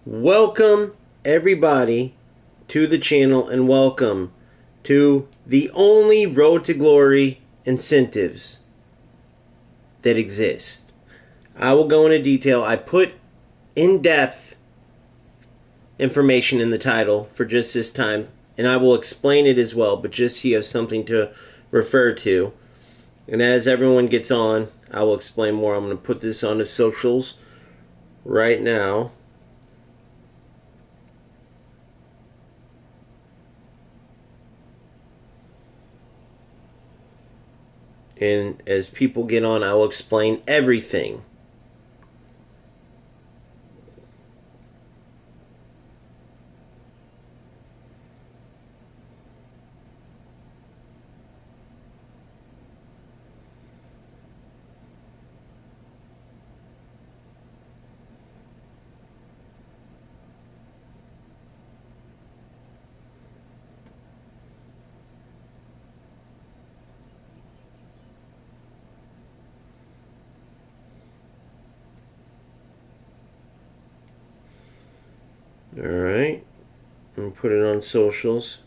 Welcome everybody to the channel and welcome to the only Road to Glory incentives that exist. I will go into detail. I put in-depth information in the title for just this time, and I will explain it as well, but just so you have something to refer to. And as everyone gets on, I will explain more. I'm going to put this on the socials right now. And as people get on, I will explain everything. Alright, and put it on socials.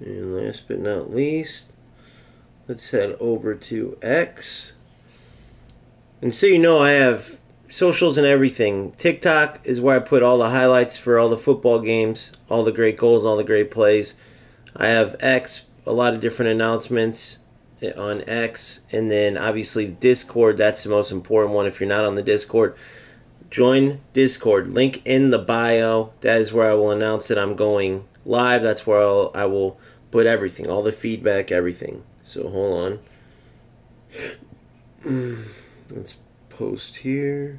And last but not least, let's head over to X. And so you know, I have socials and everything. TikTok is where I put all the highlights for all the football games, all the great goals, all the great plays. I have X, a lot of different announcements on X. And then obviously Discord, that's the most important one. If you're not on the Discord, join Discord. Link in the bio. That is where I will announce that I'm going live. That's where I will put everything, all the feedback, everything. So hold on. Let's post here.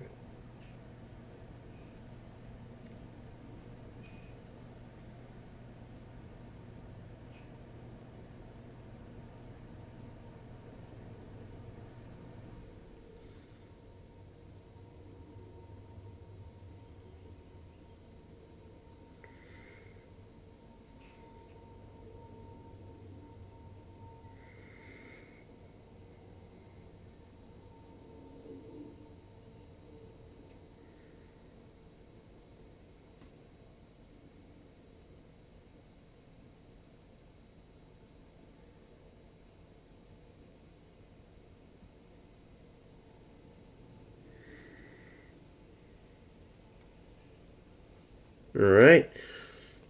All right.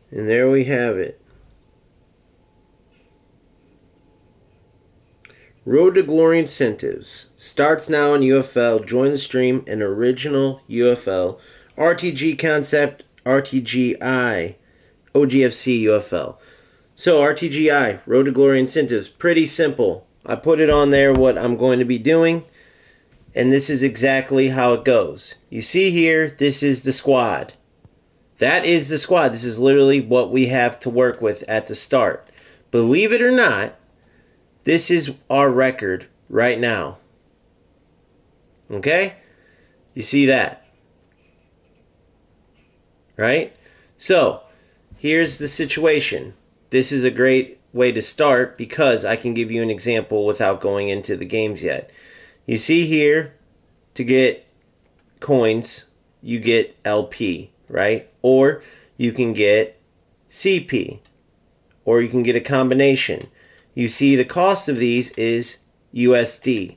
And there we have it. Road to Glory incentives. Starts now in UFL. Join the stream in original UFL. RTG concept, RTGI, OGFC UFL. So RTGI, Road to Glory incentives. Pretty simple. I put it on there what I'm going to be doing. And this is exactly how it goes. You see here, this is the squad. That is the squad. This is literally what we have to work with at the start. Believe it or not, this is our record right now. Okay? You see that? Right? So, here's the situation. This is a great way to start because I can give you an example without going into the games yet. You see here, to get coins, you get LP, right? Or you can get CP, or you can get a combination. You see the cost of these is USD,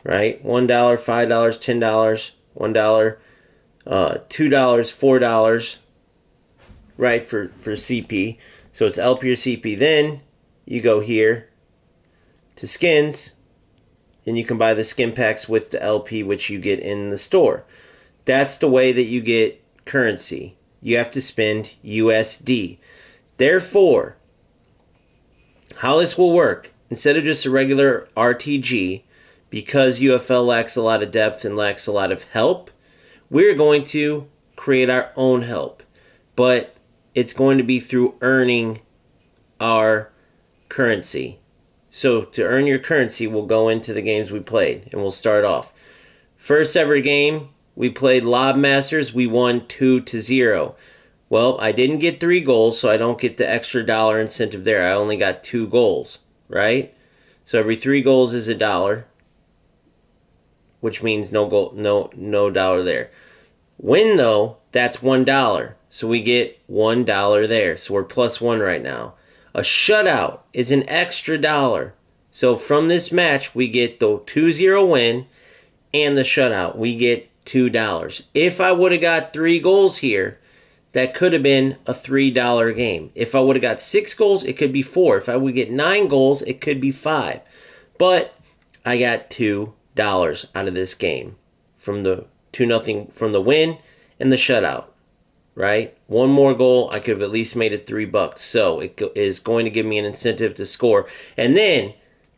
right? $1, $5, $10, $1, $2, $4, right, for CP. So it's LP or CP. Then you go here to skins, and you can buy the skin packs with the LP, which you get in the store. That's the way that you get currency. You have to spend USD. Therefore, how this will work, instead of just a regular RTG, because UFL lacks a lot of depth and lacks a lot of help, we're going to create our own help. But it's going to be through earning our currency. So to earn your currency, we'll go into the games we played, and we'll start off. First ever game, we played Lob Masters. We won 2-0. Well, I didn't get 3 goals, so I don't get the extra dollar incentive there. I only got 2 goals, right? So every 3 goals is $1, which means no goal, no dollar there. Win though, that's $1. So we get $1 there. So we're +1 right now. A shutout is an extra dollar. So from this match, we get the 2-0 win and the shutout. We get $2. If I would have got 3 goals here, that could have been a $3 game. If I would have got 6 goals, it could be 4. If I would get 9 goals, it could be 5. But I got $2 out of this game from the 2-0 from the win and the shutout. Right? One more goal, I could have at least made it $3. So it is going to give me an incentive to score. And then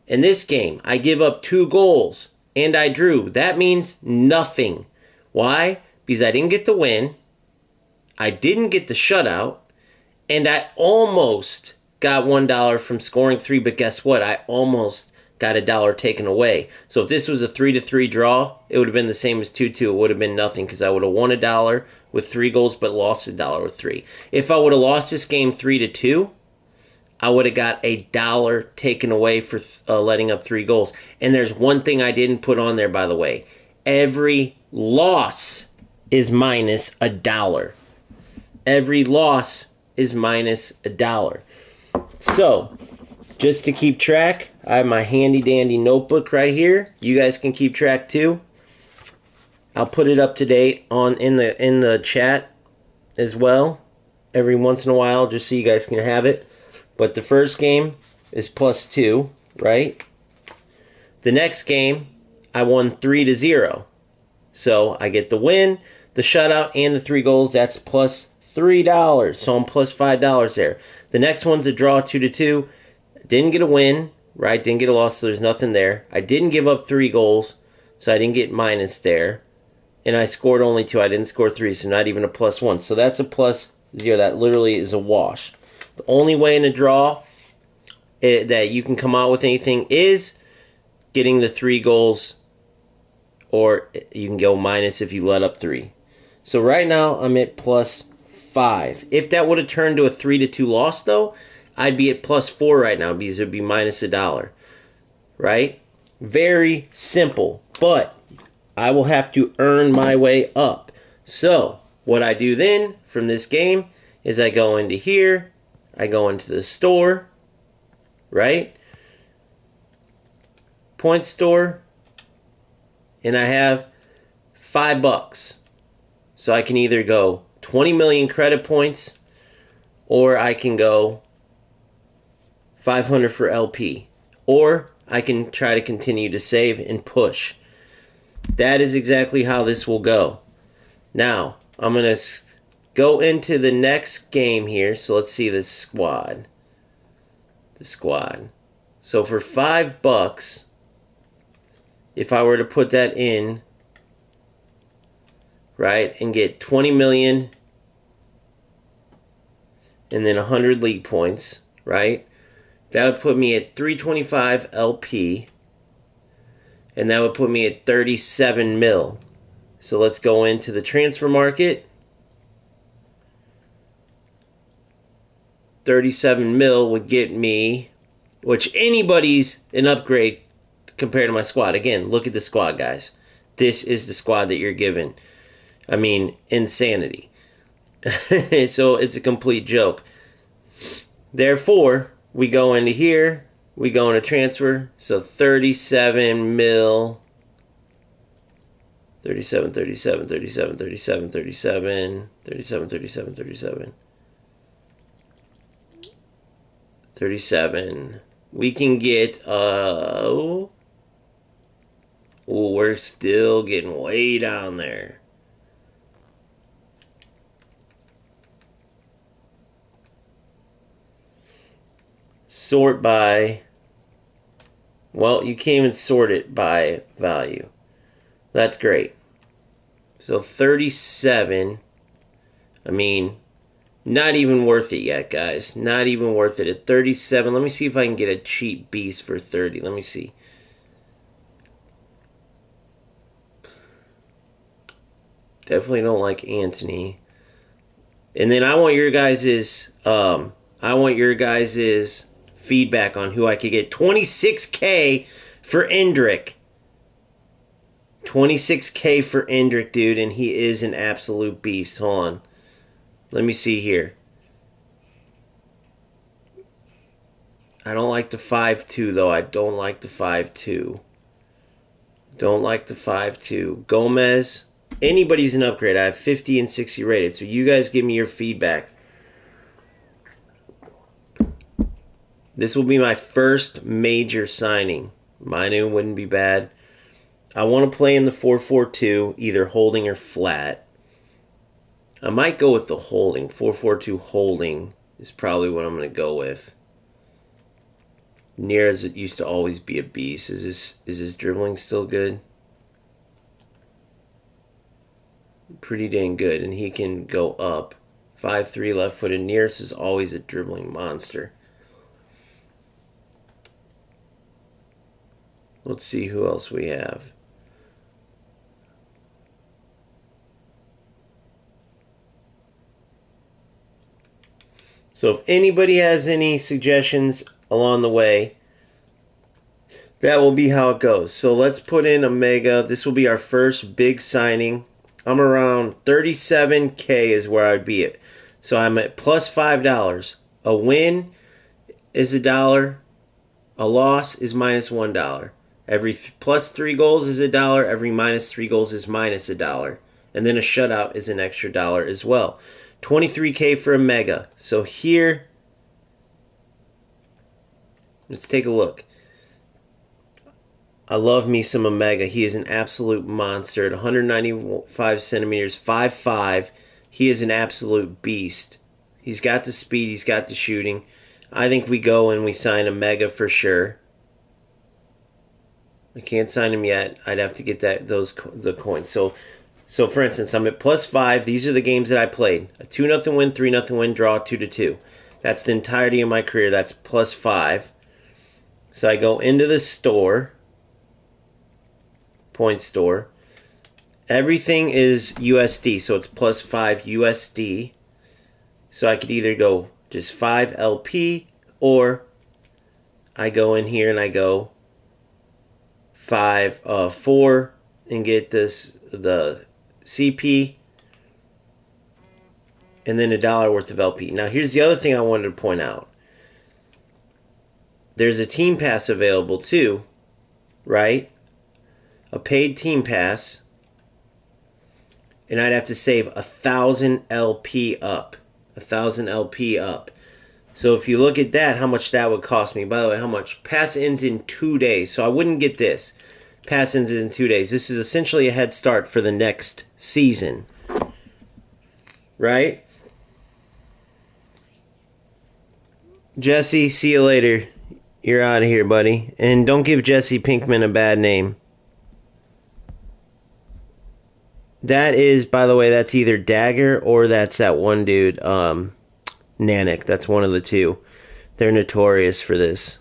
in this game, I give up 2 goals and I drew. That means nothing. Why? Because I didn't get the win, I didn't get the shutout, and I almost got $1 from scoring 3. But guess what? I almost got $1 taken away. So if this was a 3-3 draw, it would have been the same as 2-2. It would have been nothing because I would have won $1 with 3 goals but lost $1 with 3. If I would have lost this game 3-2, I would have got $1 taken away for letting up 3 goals. And there's one thing I didn't put on there, by the way. Every loss is minus $1. Every loss is minus $1. So, just to keep track, I have my handy dandy notebook right here. You guys can keep track too. I'll put it up to date in the chat as well every once in a while, just so you guys can have it. But the first game is +2, right? The next game, I won 3-0. So I get the win, the shutout, and the 3 goals. That's +$3. So I'm +$5 there. The next one's a draw, 2-2. Didn't get a win, right? Didn't get a loss, so there's nothing there. I didn't give up 3 goals, so I didn't get minus there. And I scored only 2. I didn't score 3, so not even a +1. So that's a +0. That literally is a wash. The only way in a draw that you can come out with anything is getting the 3 goals, or you can go minus if you let up 3. So right now I'm at +5. If that would have turned to a 3-2 loss, though, I'd be at +4 right now because it would be minus $1. Right? Very simple. But I will have to earn my way up. So what I do then from this game is I go into here. I go into the store. Right? Point store. And I have $5. So I can either go 20 million credit points, or I can go 500 for LP, or I can try to continue to save and push. That is exactly how this will go. Now, I'm going to go into the next game here. So let's see this squad. The squad. So for $5, if I were to put that in, right, and get 20 million and then 100 league points, right, that would put me at 325 LP, and that would put me at 37 mil. So let's go into the transfer market. 37 mil would get me, which anybody's an upgrade compared to my squad. Again, look at the squad, guys. This is the squad that you're given. I mean, insanity. So it's a complete joke. Therefore, we go into here. We go into transfer. So 37 mil. 37, 37, 37, 37, 37, 37, 37, 37. 37. We can get, we're still getting way down there. Sort by, well, you can't even sort it by value. That's great. So 37, I mean, Not even worth it yet, guys. Not even worth it. At 37, let me see if I can get a cheap beast for 30. Let me see. Definitely don't like Anthony. And then I want your guys's feedback on who I could get. 26K for Endrick. 26K for Endrick, dude, and he is an absolute beast. Hold on. Let me see here. I don't like the 5'2", though. I don't like the 5'2". Don't like the 5'2". Gomez. Anybody's an upgrade. I have 50 and 60 rated. So you guys give me your feedback. This will be my first major signing. Minu wouldn't be bad. I want to play in the 4-4-2, either holding or flat. I might go with the holding. 4-4-2 holding is probably what I'm going to go with. Near it used to always be a beast. Is his dribbling still good? Pretty dang good, and he can go up. 5'3", left-footed. Nearest is always a dribbling monster. Let's see who else we have. So if anybody has any suggestions along the way, that will be how it goes. So let's put in a mega. This will be our first big signing. I'm around 37K is where I'd be at. So I'm at plus $5. A win is $1. A loss is minus $1. Every plus 3 goals is $1. Every minus 3 goals is minus $1. And then a shutout is an extra $1 as well. 23K for a mega. So here, let's take a look. I love me some Omega. He is an absolute monster at 195 centimeters, 5'5". He is an absolute beast. He's got the speed. He's got the shooting. I think we go and we sign Omega for sure. I can't sign him yet. I'd have to get the coins. So for instance, I'm at plus 5. These are the games that I played. A 2-0 win, 3-0 win, draw, 2-2. That's the entirety of my career. That's plus 5. So I go into the store. Point store. Everything is USD, so it's plus 5 USD. So I could either go just 5 LP, or I go in here and I go 4 and get the CP, and then $1 worth of LP. Now here's the other thing I wanted to point out. There's a team pass available too, right? A paid team pass, and I'd have to save 1,000 LP up. 1,000 LP up. So if you look at that, how much that would cost me. By the way, how much? Pass ends in 2 days, so I wouldn't get this. Pass ends in 2 days. This is essentially a head start for the next season. Right? Jesse, see you later. You're out of here, buddy. And don't give Jesse Pinkman a bad name. That is, by the way, that's either Dagger or that's that one dude, Nanik. That's one of the two. They're notorious for this.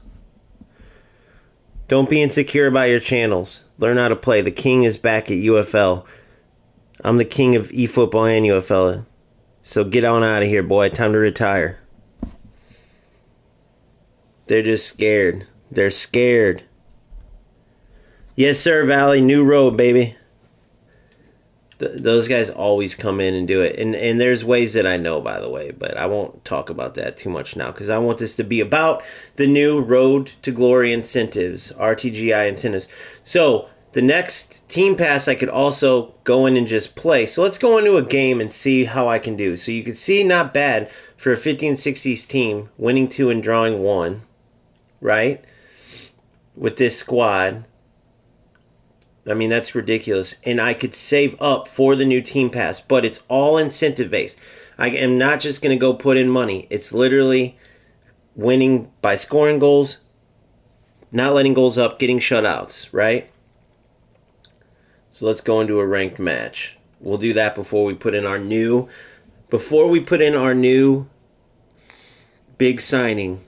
Don't be insecure about your channels. Learn how to play. The king is back at UFL. I'm the king of eFootball and UFL. So get on out of here, boy. Time to retire. They're just scared. They're scared. Yes, sir, Valley. New road, baby. Those guys always come in and do it. And there's ways that I know, by the way, but I won't talk about that too much now because I want this to be about the new Road to Glory incentives, RTGI incentives. So the next team pass, I could also go in and just play. So let's go into a game and see how I can do. So you can see not bad for a 1560s team, winning 2 and drawing 1, right? With this squad. I mean, that's ridiculous. And I could save up for the new team pass, but it's all incentive based. I am not just going to go put in money. It's literally winning by scoring goals, not letting goals up, getting shutouts, right? So let's go into a ranked match. We'll do that before we put in our new Before we put in our new big signing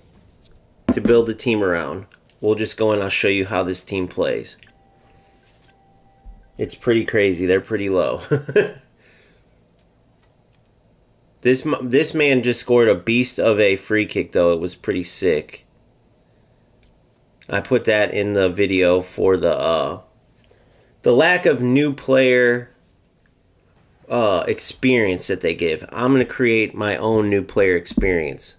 to build a team around, we'll just go and I'll show you how this team plays. It's pretty crazy. They're pretty low. This man just scored a beast of a free kick, though. It was pretty sick. I put that in the video for the lack of new player experience that they give. I'm going to create my own new player experience.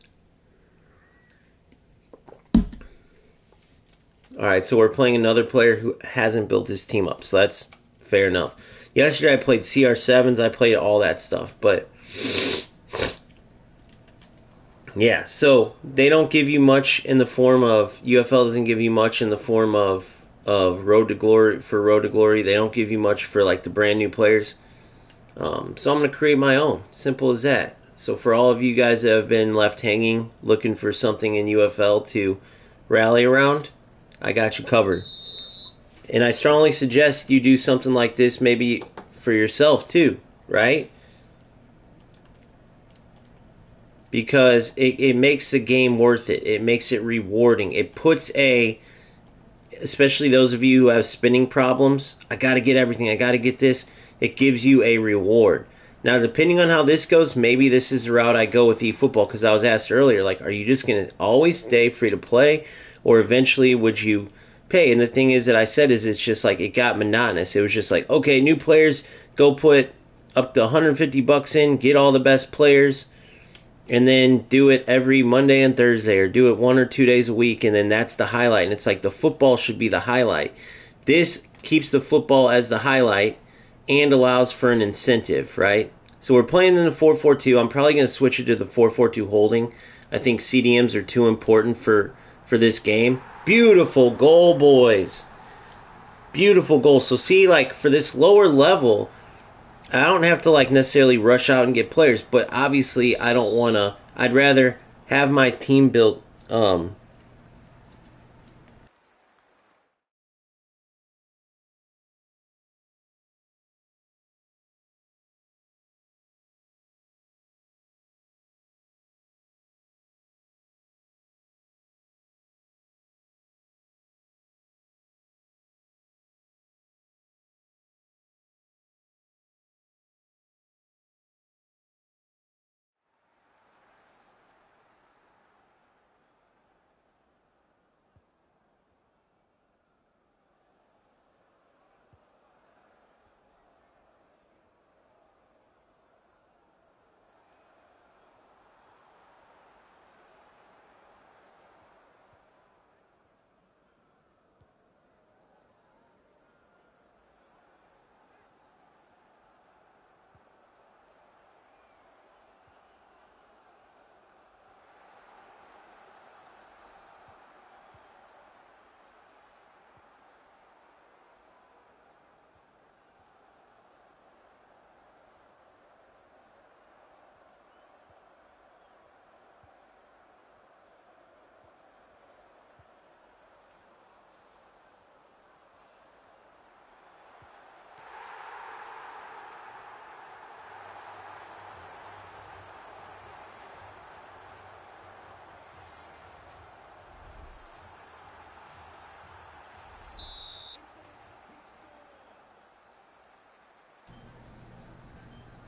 Alright, so we're playing another player who hasn't built his team up, so that's fair enough. Yesterday I played CR7s, I played all that stuff, but yeah, so they don't give you much in the form of, UFL doesn't give you much in the form of Road to Glory. For Road to Glory, they don't give you much for like the brand new players. So I'm going to create my own. Simple as that. So for all of you guys that have been left hanging, looking for something in UFL to rally around, I got you covered. And I strongly suggest you do something like this maybe for yourself too, right? Because it makes the game worth it. It makes it rewarding. It puts especially those of you who have spinning problems, I got to get everything, I got to get this. It gives you a reward. Now, depending on how this goes, maybe this is the route I go with eFootball, because I was asked earlier, like, are you just going to always stay free to play, or eventually would you pay? And the thing is that I said is it's just like it got monotonous. It was just like, okay, new players, go put up to $150 in, get all the best players, and then do it every Monday and Thursday, or do it 1 or 2 days a week, and then that's the highlight. And it's like the football should be the highlight. This keeps the football as the highlight and allows for an incentive, right? So we're playing in the 4-4-2. I'm probably going to switch it to the 4-4-2 holding. I think CDMs are too important for this game. Beautiful goal, boys. Beautiful goal. So see, like, for this lower level, I don't have to like necessarily rush out and get players, but obviously I don't want to. I'd rather have my team built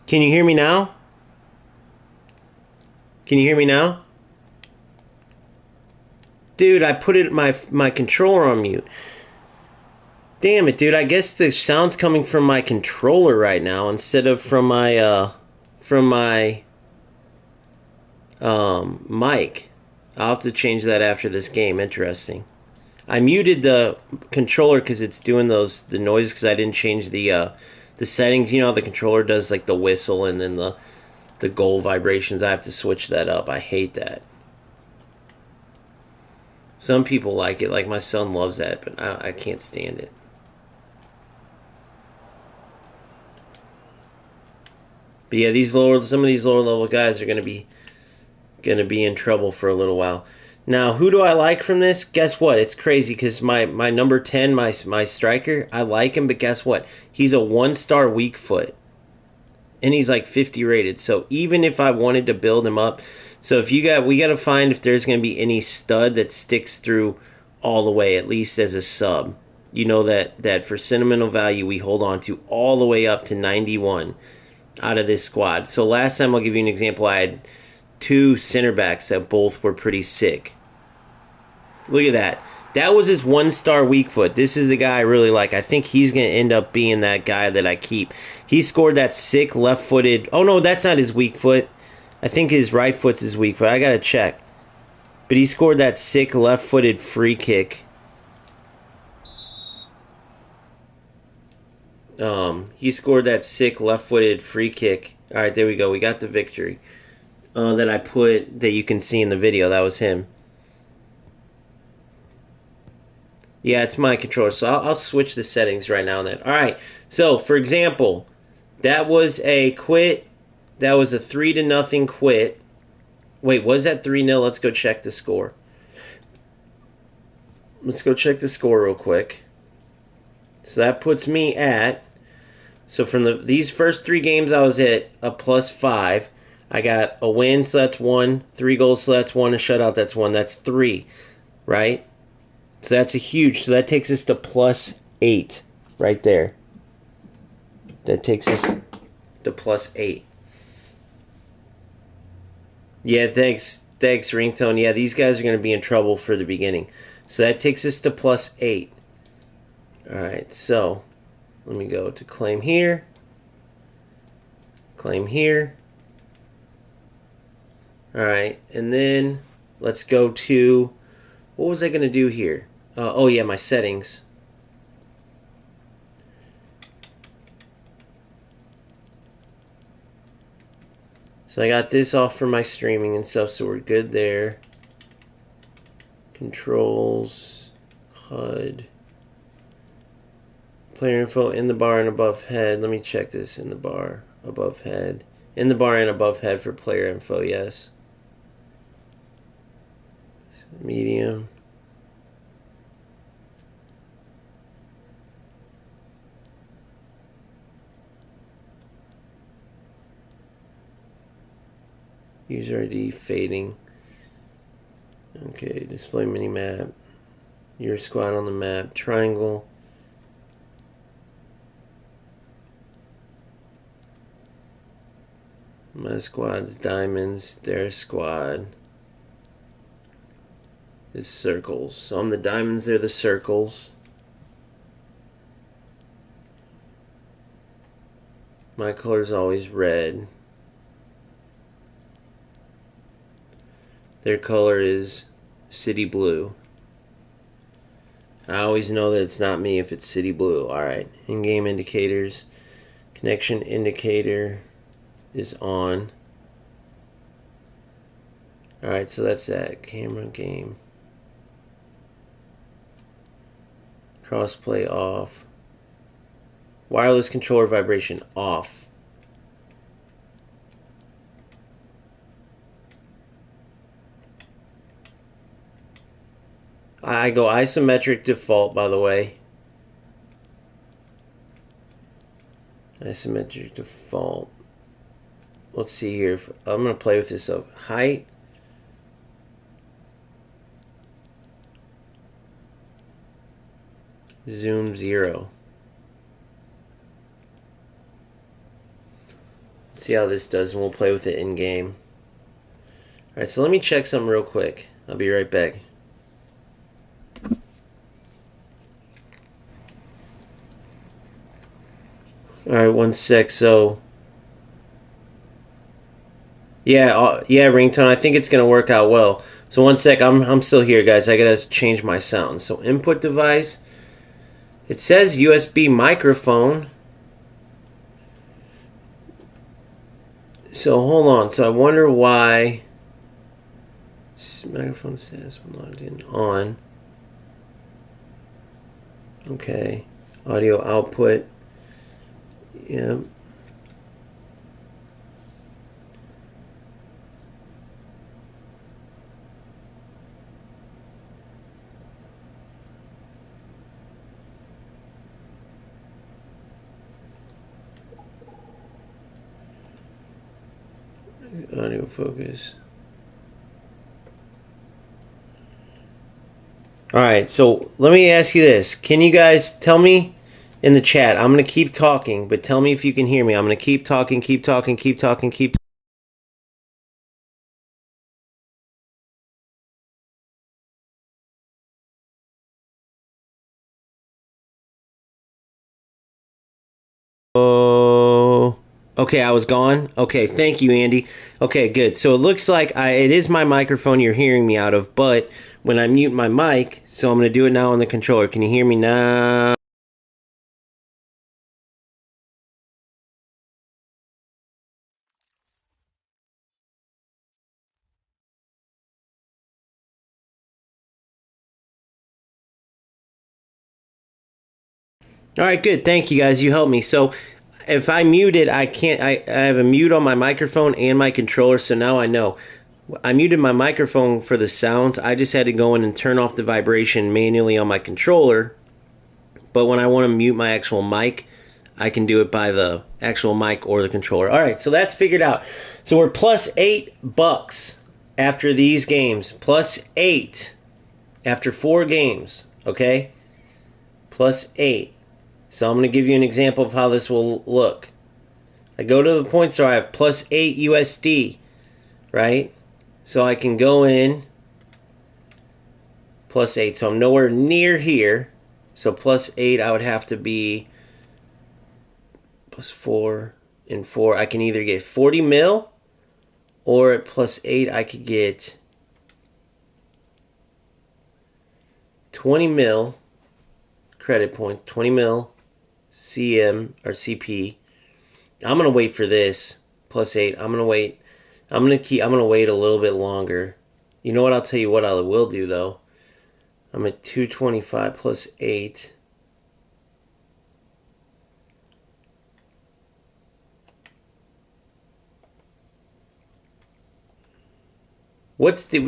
Can you hear me now? Can you hear me now? Dude, I put my controller on mute. Damn it, dude. I guess the sound's coming from my controller right now instead of from my mic. I'll have to change that after this game. Interesting. I muted the controller because it's doing the noises because I didn't change the settings. You know how the controller does like the whistle and then the goal vibrations. I have to switch that up. I hate that. Some people like it, like my son loves that, but I can't stand it. But yeah, some of these lower level guys are gonna be in trouble for a little while. Now, who do I like from this? Guess what? It's crazy because my number 10, my striker, I like him, but guess what? He's a 1-star weak foot. and he's like 50 rated. So even if I wanted to build him up, so if we got to find if there's going to be any stud that sticks through all the way, at least as a sub. You know that for sentimental value we hold on to all the way up to 91 out of this squad. So last time, I'll give you an example, I had 2 center backs that both were pretty sick. Look at that. That was his 1-star weak foot. This is the guy I really like. I think he's going to end up being that guy that I keep. He scored that sick left-footed... Oh, no, that's not his weak foot. I think his right foot's his weak foot. I got to check. But he scored that sick left-footed free kick. He scored that sick left-footed free kick. All right, there we go. We got the victory. That I put, that you can see in the video. That was him. Yeah, it's my controller, so I'll switch the settings right now and then. All right, so for example, that was a quit. That was a 3-0 quit. Wait, was that 3-0? Let's go check the score. Let's go check the score real quick. So that puts me at, so from these first 3 games I was at a +5. I got a win, so that's 1. 3 goals, so that's 1. A shutout, that's 1. That's 3, right? So that's a huge. So that takes us to +8 right there. That takes us to +8. Yeah, thanks, Ringtone. Yeah, these guys are going to be in trouble for the beginning. So that takes us to +8. All right, so let me go to claim here. Claim here. All right, and then let's go to, what was I going to do here? Oh yeah, my settings. So I got this off for my streaming and stuff, so we're good there. Controls, HUD, player info in the bar and above head. Let me check this in the bar, above head. In the bar and above head for player info, yes. Medium. User ID fading. Okay, display mini map. Your squad on the map. Triangle. My squad's diamonds. Their squad is circles. So I'm the diamonds, they're the circles. My color is always red. Their color is city blue. I always know that it's not me if it's city blue. Alright, in-game indicators. Connection indicator is on. Alright, so that's that. Camera game. Crossplay off. Wireless controller vibration off. I go isometric default, by the way. Isometric default. Let's see here. I'm going to play with this up. Height. Zoom 0. Let's see how this does, and we'll play with it in game. Alright, so let me check something real quick. I'll be right back. Alright, 1 sec. So yeah, Ringtone, I think it's gonna work out well. So 1 sec, I'm still here, guys. I gotta change my sound. So input device. It says USB microphone. So hold on. So I wonder why microphone status when logged in on. Okay. Audio output. Yep. Audio focus. Alright, so let me ask you this. Can you guys tell me in the chat? I'm going to keep talking, but tell me if you can hear me. I'm going to keep talking, keep talking, keep talking, keep Oh, okay, I was gone. Okay, thank you, Andy. Okay, good. So it looks like it is my microphone you're hearing me out of, but when I mute my mic, so I'm going to do it now on the controller. Can you hear me now? All right, good. Thank you, guys. You helped me. So if I mute it, I can't. I have a mute on my microphone and my controller, so now I know. I muted my microphone for the sounds. I just had to go in and turn off the vibration manually on my controller. But when I want to mute my actual mic, I can do it by the actual mic or the controller. All right, so that's figured out. So we're plus $8 after these games. Plus 8 after 4 games. Okay? Plus 8. So I'm going to give you an example of how this will look. I go to the point store, I have plus 8 USD, right? So I can go in plus 8. So I'm nowhere near here. So plus 8, I would have to be plus 4 and 4. I can either get 40 mil, or at plus 8, I could get 20 mil credit points, 20 mil CM or CP. I'm going to wait for this plus 8. I'm going to wait. I'm going to wait a little bit longer. You know what? I'll tell you what I will do though. I'm at 225 plus 8.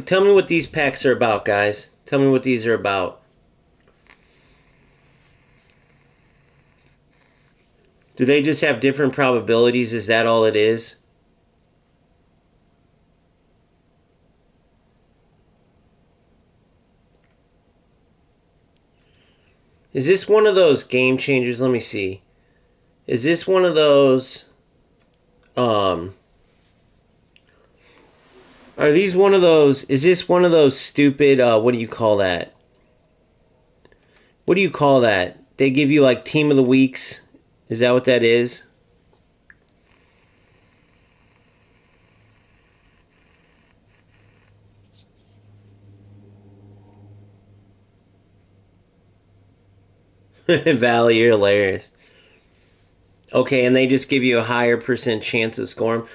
Tell me what these packs are about, guys. Tell me what these are about. Do they just have different probabilities? Is that all it is? Is this one of those game changers? Let me see. Is this one of those are these one of those is this one of those stupid what do you call that? What do you call that? They give you like team of the weeks. Is that what that is? Valley, you're hilarious. Okay, and they just give you a higher percent chance of scoring.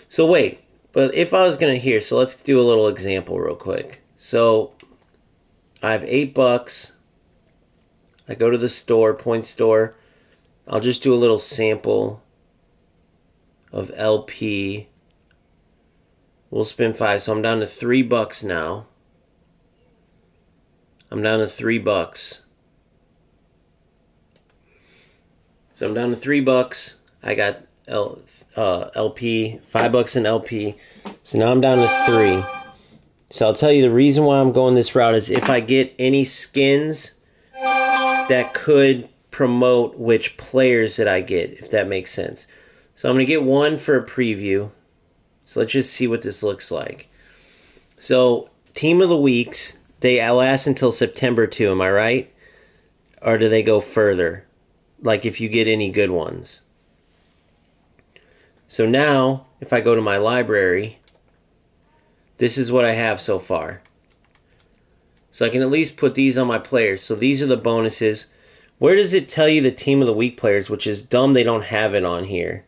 So wait, but if I was gonna hear, so let's do a little example real quick. So I have $8. I go to the store, point store. I'll just do a little sample of LP. We'll spend 5, so I'm down to $3 now. I'm down to $3. So I'm down to $3. I got LP, $5 in LP. So now I'm down to 3. So I'll tell you the reason why I'm going this route is if I get any skins that could promote which players that I get, if that makes sense. So I'm going to get one for a preview. So let's just see what this looks like. So Team of the Weeks, they last until September 2, am I right? Or do they go further? Like if you get any good ones. So now, if I go to my library, this is what I have so far. So I can at least put these on my players. So these are the bonuses. Where does it tell you the Team of the Week players, which is dumb they don't have it on here.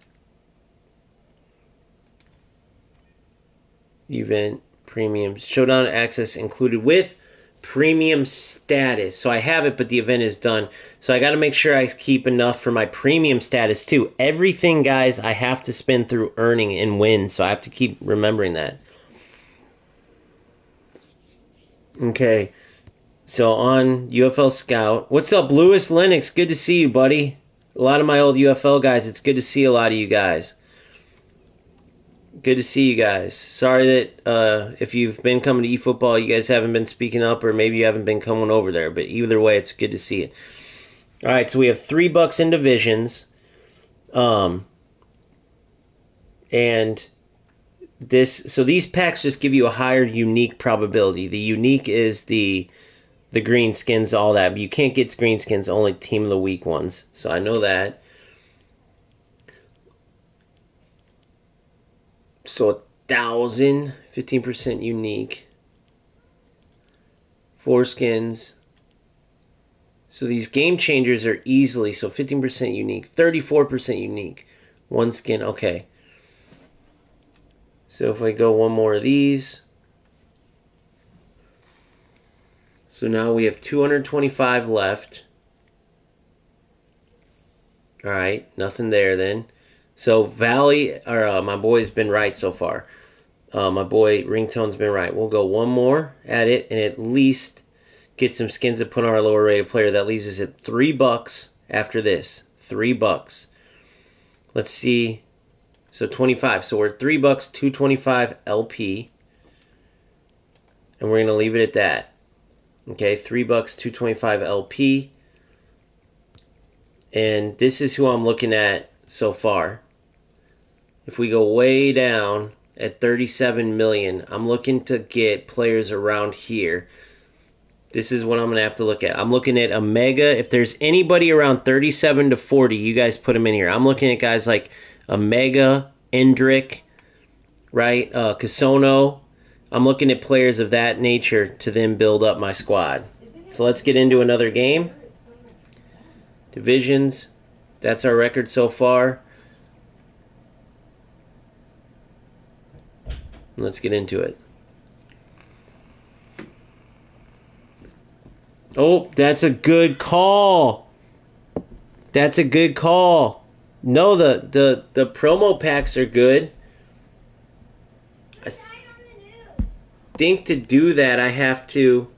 Event, premium, showdown access included with premium status. So I have it, but the event is done. So I got to make sure I keep enough for my premium status too. Everything, guys, I have to spend through earning and win. So I have to keep remembering that. Okay. So on UFL Scout. What's up, Lewis Lennox? Good to see you, buddy. A lot of my old UFL guys, it's good to see a lot of you guys. Good to see you guys. Sorry that if you've been coming to eFootball, you guys haven't been speaking up, or maybe you haven't been coming over there. But either way, it's good to see you. All right, so we have $3 in divisions, and so these packs just give you a higher unique probability. The unique is the green skins, all that. But you can't get green skins, only team of the week ones. So I know that. So 1,000, 15% unique. 4 skins. So these game changers are easily, so 15% unique, 34% unique. 1 skin, okay. So if I go one more of these. So now we have 225 left. All right, nothing there then. So Valley, or my boy's been right so far. My boy Ringtone's been right. We'll go one more at it and at least get some skins to put on our lower rated player. That leaves us at $3 after this. $3. Let's see. So 25. So we're at $3, 225 LP. And we're going to leave it at that. Okay, $3, 225 LP. And this is who I'm looking at so far. If we go way down at 37 million, I'm looking to get players around here. This is what I'm going to have to look at. I'm looking at Omega. If there's anybody around 37 to 40, you guys put them in here. I'm looking at guys like Omega, Endrick, right? Casono. I'm looking at players of that nature to then build up my squad. So let's get into another game. Divisions. That's our record so far. Let's get into it. Oh, that's a good call. That's a good call. No, the promo packs are good. I think to do that, I have to...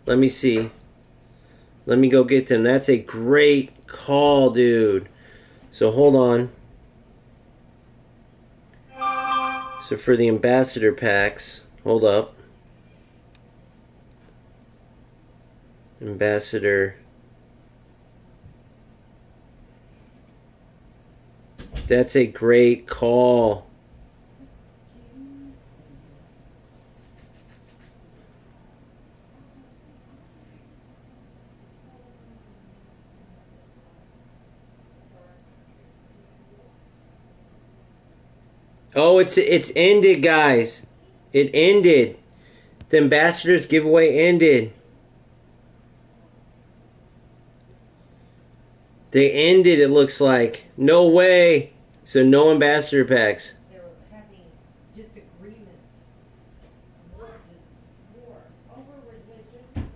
Let me see. Let me go get them. That's a great call, dude. So hold on. So for the ambassador packs, hold up. Ambassador. That's a great call. Oh, it's ended, guys. It ended. The ambassadors giveaway ended. They ended, it looks like. No way. So no ambassador packs. They're having disagreements. War over religion.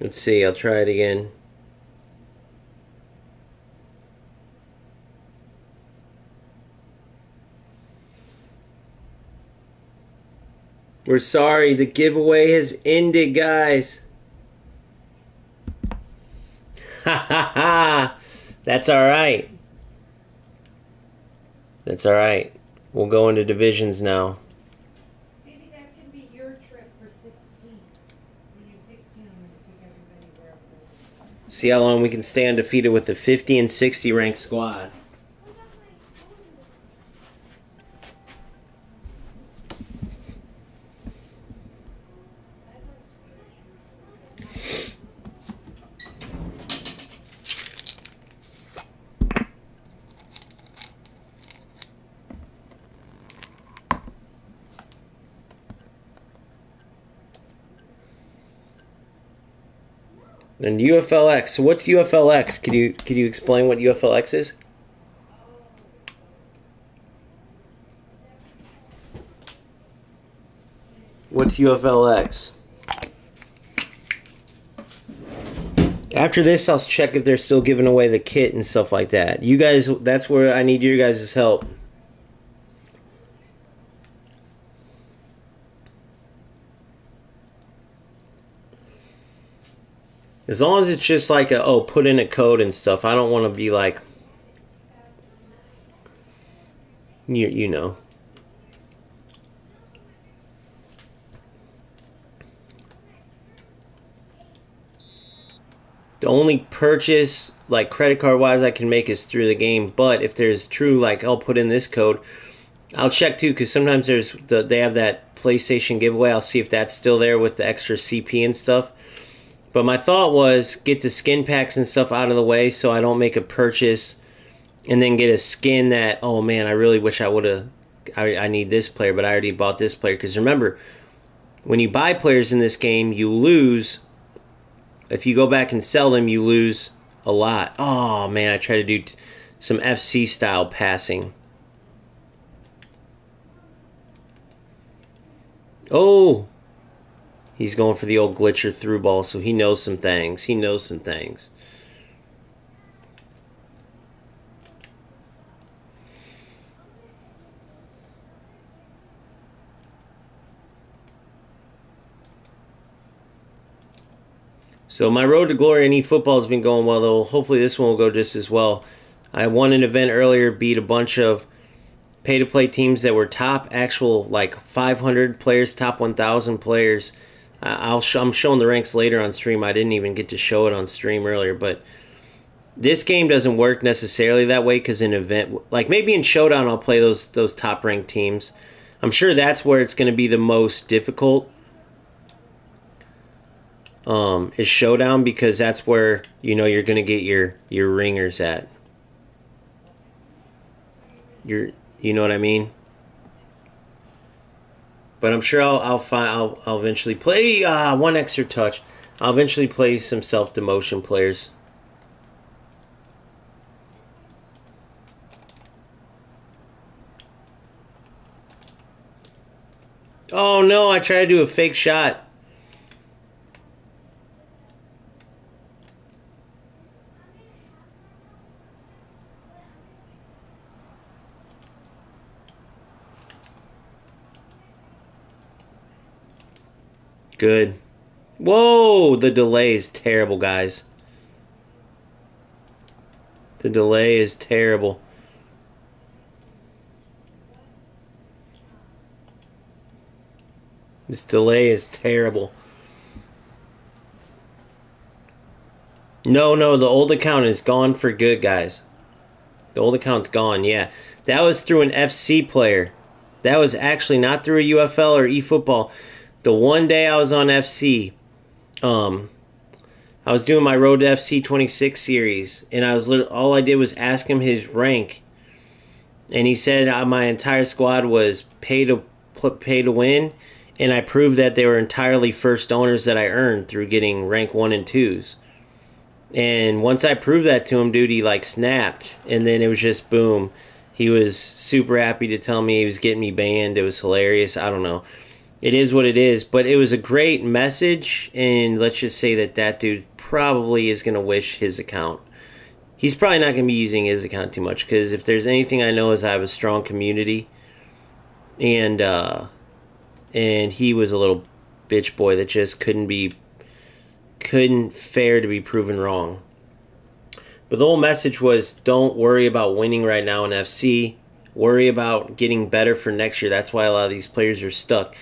Let's see, I'll try it again. We're sorry, the giveaway has ended, guys. Ha ha ha. That's alright. That's alright. We'll go into divisions now. Maybe that can be your trip for 16. When you're 16, I'm going to take everybody wherever. See how long we can stay undefeated with the 50 and 60 ranked squad. And UFLX. So what's UFLX? Could you explain what UFLX is? What's UFLX? After this, I'll check if they're still giving away the kit and stuff like that. You guys, that's where I need your guys' help. As long as it's just like a, oh, put in a code and stuff. I don't want to be like, you know. The only purchase, like credit card wise, I can make is through the game. But if there's true, like, I'll put in this code, I'll check too, because sometimes they have that PlayStation giveaway. I'll see if that's still there with the extra CP and stuff. But my thought was get the skin packs and stuff out of the way so I don't make a purchase and then get a skin that, oh man, I really wish I would have. I need this player, but I already bought this player. Because remember, when you buy players in this game, you lose. If you go back and sell them, you lose a lot. Oh man, I try to do some FC style passing. Oh, he's going for the old glitcher through ball, so he knows some things. He knows some things. So my road to glory in eFootball has been going well, though. Hopefully this one will go just as well. I won an event earlier, beat a bunch of pay-to-play teams that were top, actual like 500 players, top 1,000 players. I'm showing the ranks later on stream. I didn't even get to show it on stream earlier, but this game doesn't work necessarily that way because in event, like maybe in Showdown, I'll play those top ranked teams. I'm sure that's where it's going to be the most difficult. Is Showdown because that's where you're going to get your ringers at. You know what I mean? But I'm sure I'll eventually play one extra touch. I'll eventually play some self demotion players. Oh no! I tried to do a fake shot. Good. Whoa! The delay is terrible, guys. The delay is terrible. This delay is terrible. No, the old account is gone for good, guys. The old account's gone, yeah. That was through an FC player. That was actually not through a UFL or eFootball. The one day I was on FC, I was doing my Road to FC 26 series, and all I did was ask him his rank, and he said my entire squad was pay to win, and I proved that they were entirely first owners that I earned through getting rank 1 and 2s. And once I proved that to him, dude, he like snapped, and then it was just boom. He was super happy to tell me he was getting me banned. It was hilarious. I don't know. It is what it is, but it was a great message, and let's just say that dude probably is going to wish his account. He's probably not going to be using his account too much, because if there's anything I know is I have a strong community, and he was a little bitch boy that just couldn't fare to be proven wrong. But the whole message was don't worry about winning right now in FC. Worry about getting better for next year. That's why a lot of these players are stuck.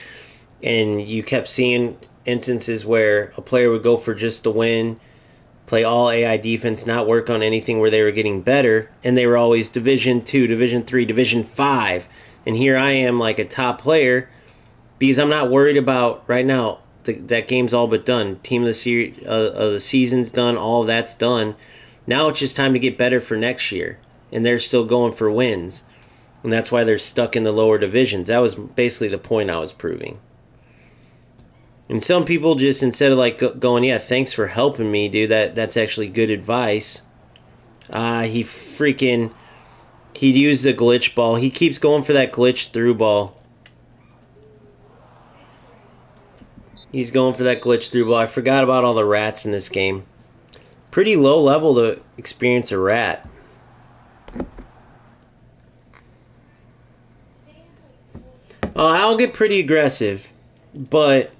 And you kept seeing instances where a player would go for just the win, play all AI defense, not work on anything where they were getting better, and they were always Division 2, Division 3, Division 5. And here I am like a top player because I'm not worried about right now. That game's all but done. Team of the season's done. All of that's done. Now it's just time to get better for next year. And they're still going for wins. And that's why they're stuck in the lower divisions. That was basically the point I was proving. And some people just, instead of like going, yeah, thanks for helping me, dude, that's actually good advice. He'd use the glitch ball. He keeps going for that glitch through ball. He's going for that glitch through ball. I forgot about all the rats in this game. Pretty low level to experience a rat. I'll get pretty aggressive, but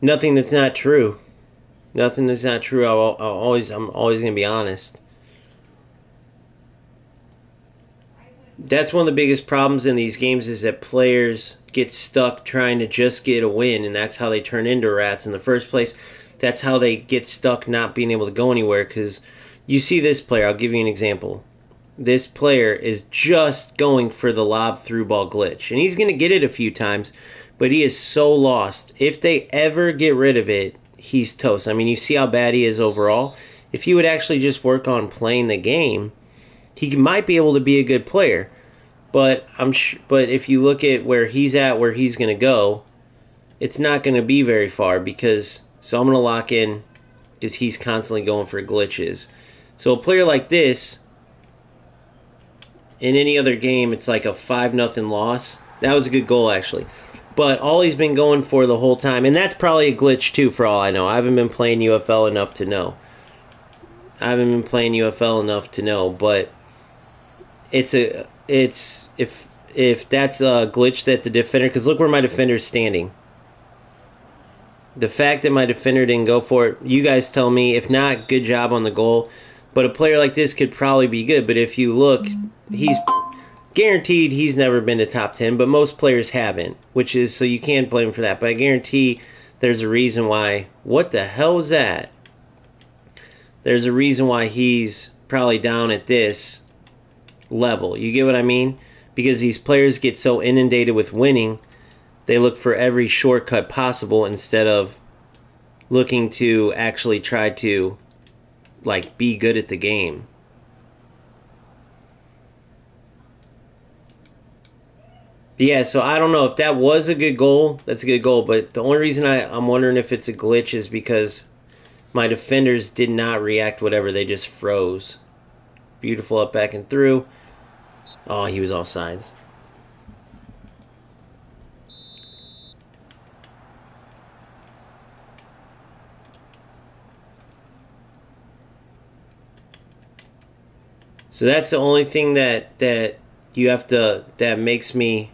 nothing that's not true. Nothing is not true. I'm always going to be honest. That's one of the biggest problems in these games is that players get stuck trying to just get a win, and that's how they turn into rats in the first place. That's how they get stuck not being able to go anywhere, because you see this player. I'll give you an example. This player is just going for the lob through ball glitch, and he's going to get it a few times, but he is so lost. If they ever get rid of it, he's toast. I mean, you see how bad he is overall. If he would actually just work on playing the game, he might be able to be a good player. But but if you look at where he's at, where he's going to go, it's not going to be very far because. So I'm going to lock in because he's constantly going for glitches. So a player like this, in any other game, it's like a 5-0 loss. That was a good goal, actually. But all he's been going for the whole time, and that's probably a glitch too, for all I know. I haven't been playing UFL enough to know. But it's if that's a glitch that the defender, because look where my defender's standing. The fact that my defender didn't go for it, you guys tell me. If not, good job on the goal. But a player like this could probably be good. But if you look, he's guaranteed he's never been to top 10, but most players haven't, which is, so you can't blame him for that. But I guarantee there's a reason why. What the hell is that? There's a reason why he's probably down at this level. You get what I mean? Because these players get so inundated with winning, they look for every shortcut possible instead of looking to actually try to like be good at the game. Yeah, so I don't know if that was a good goal. That's a good goal, but the only reason I'm wondering if it's a glitch is because my defenders did not react whatever. They just froze. Beautiful up, back, and through. Oh, he was offsides. So that's the only thing that you have to, that makes me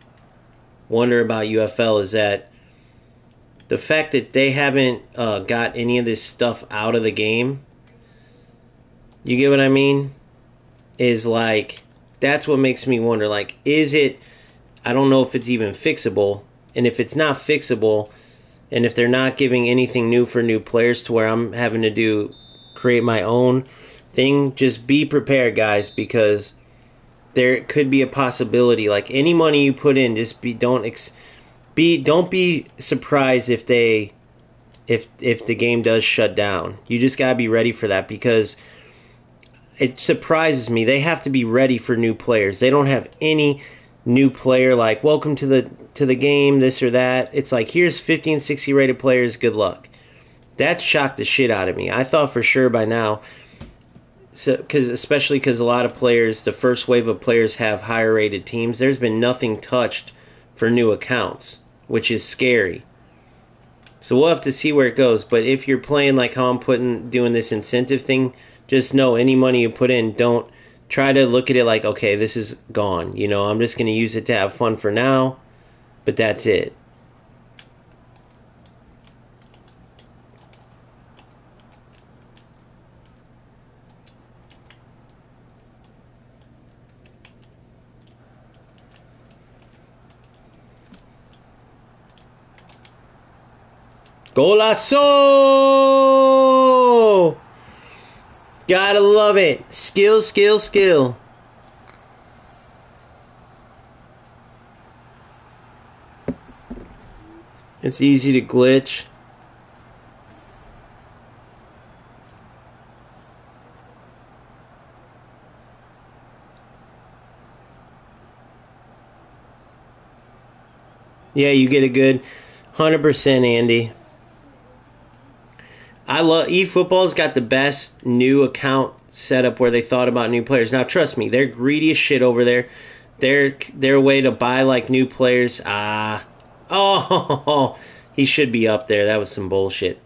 wonder about UFL, is that the fact that they haven't got any of this stuff out of the game. You get what I mean? Is like, that's what makes me wonder, like, is it, I don't know if it's even fixable, and if it's not fixable, and if they're not giving anything new for new players to where I'm having to create my own thing, just be prepared, guys, because there could be a possibility, like any money you put in, just don't be surprised if the game does shut down. You just got to be ready for that, because it surprises me. They have to be ready for new players. They don't have any new player like, welcome to the game, this or that. It's like, here's 50 and 60 rated players, good luck. That shocked the shit out of me. I thought for sure by now, especially because a lot of players, the first wave of players have higher rated teams, there's been nothing touched for new accounts, which is scary. So we'll have to see where it goes. But if you're playing like how I'm doing this incentive thing, just know any money you put in, don't try to look at it like, okay, this is gone. You know, I'm just going to use it to have fun for now, but that's it. Golazo! Gotta love it. Skill, skill, skill. It's easy to glitch. Yeah, you get a good 100%, Andy. I love eFootball's got the best new account setup where they thought about new players. Now trust me, they're greedy as shit over there. Their way to buy like new players. Oh, he should be up there. That was some bullshit.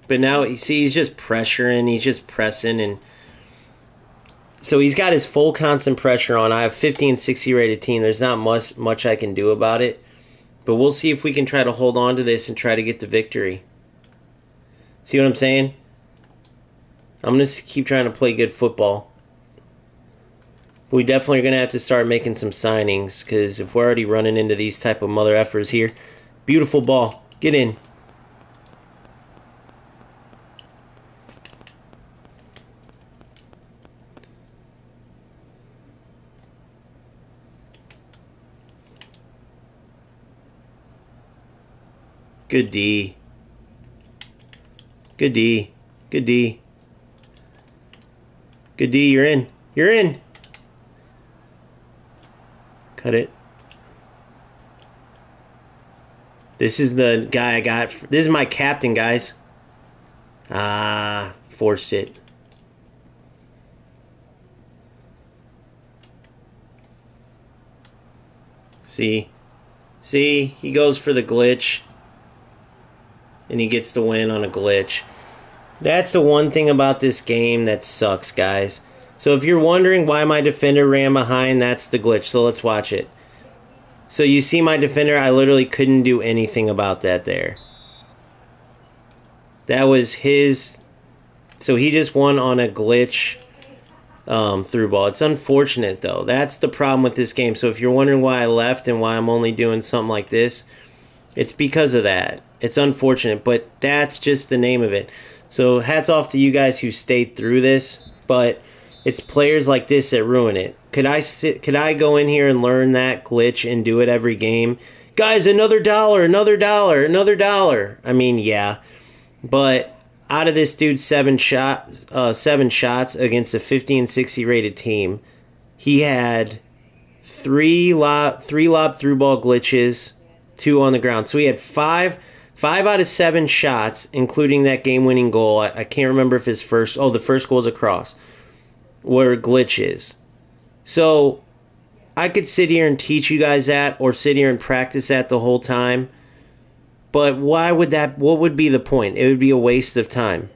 But now you see he's just pressuring, he's just pressing, and so he's got his full constant pressure on. I have 50 and 60 rated team. There's not much I can do about it. But we'll see if we can try to hold on to this and try to get the victory. See what I'm saying? I'm going to keep trying to play good football. We definitely are going to have to start making some signings, because if we're already running into these type of mother effers here. Beautiful ball. Get in. Good D. Good D. Good D. Good D, you're in. You're in. Cut it. This is the guy I got. This is my captain, guys. Ah, forced it. See? See? He goes for the glitch. And he gets the win on a glitch. That's the one thing about this game that sucks, guys. So if you're wondering why my defender ran behind, that's the glitch. So let's watch it. So you see my defender, I literally couldn't do anything about that there. That was his... So he just won on a glitch through ball. It's unfortunate, though. That's the problem with this game. So if you're wondering why I left and why I'm only doing something like this, it's because of that. It's unfortunate, but that's just the name of it. So hats off to you guys who stayed through this, but it's players like this that ruin it. Could I go in here and learn that glitch and do it every game? Guys, another dollar, another dollar, another dollar. I mean, yeah. But out of this dude's seven shots against a 50 and 60 rated team, he had three lob through ball glitches, 2 on the ground. So he had five out of 7 shots, including that game-winning goal. I can't remember if his first... Oh, the first goal was a cross. Were glitches. So I could sit here and teach you guys that, or sit here and practice that the whole time. But why would that... What would be the point? It would be a waste of time.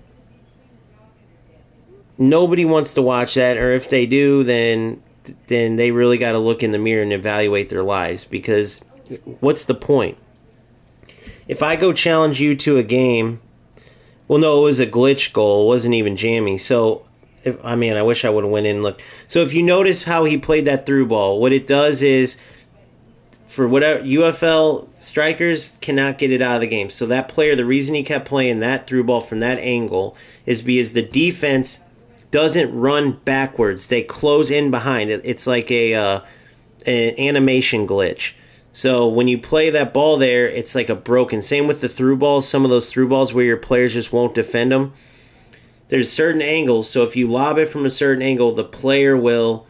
Nobody wants to watch that, or if they do, then they really got to look in the mirror and evaluate their lives, because what's the point? If I go challenge you to a game, well, no, it was a glitch goal. It wasn't even jammy. So, I wish I would have went in and looked. So if you notice how he played that through ball, what it does is, for whatever, UFL strikers cannot get it out of the game. So that player, the reason he kept playing that through ball from that angle is because the defense doesn't run backwards. They close in behind. It's like an animation glitch. So when you play that ball there, it's like a broken. Same with the through balls. Some of those through balls where your players just won't defend them. There's certain angles. So if you lob it from a certain angle, the player will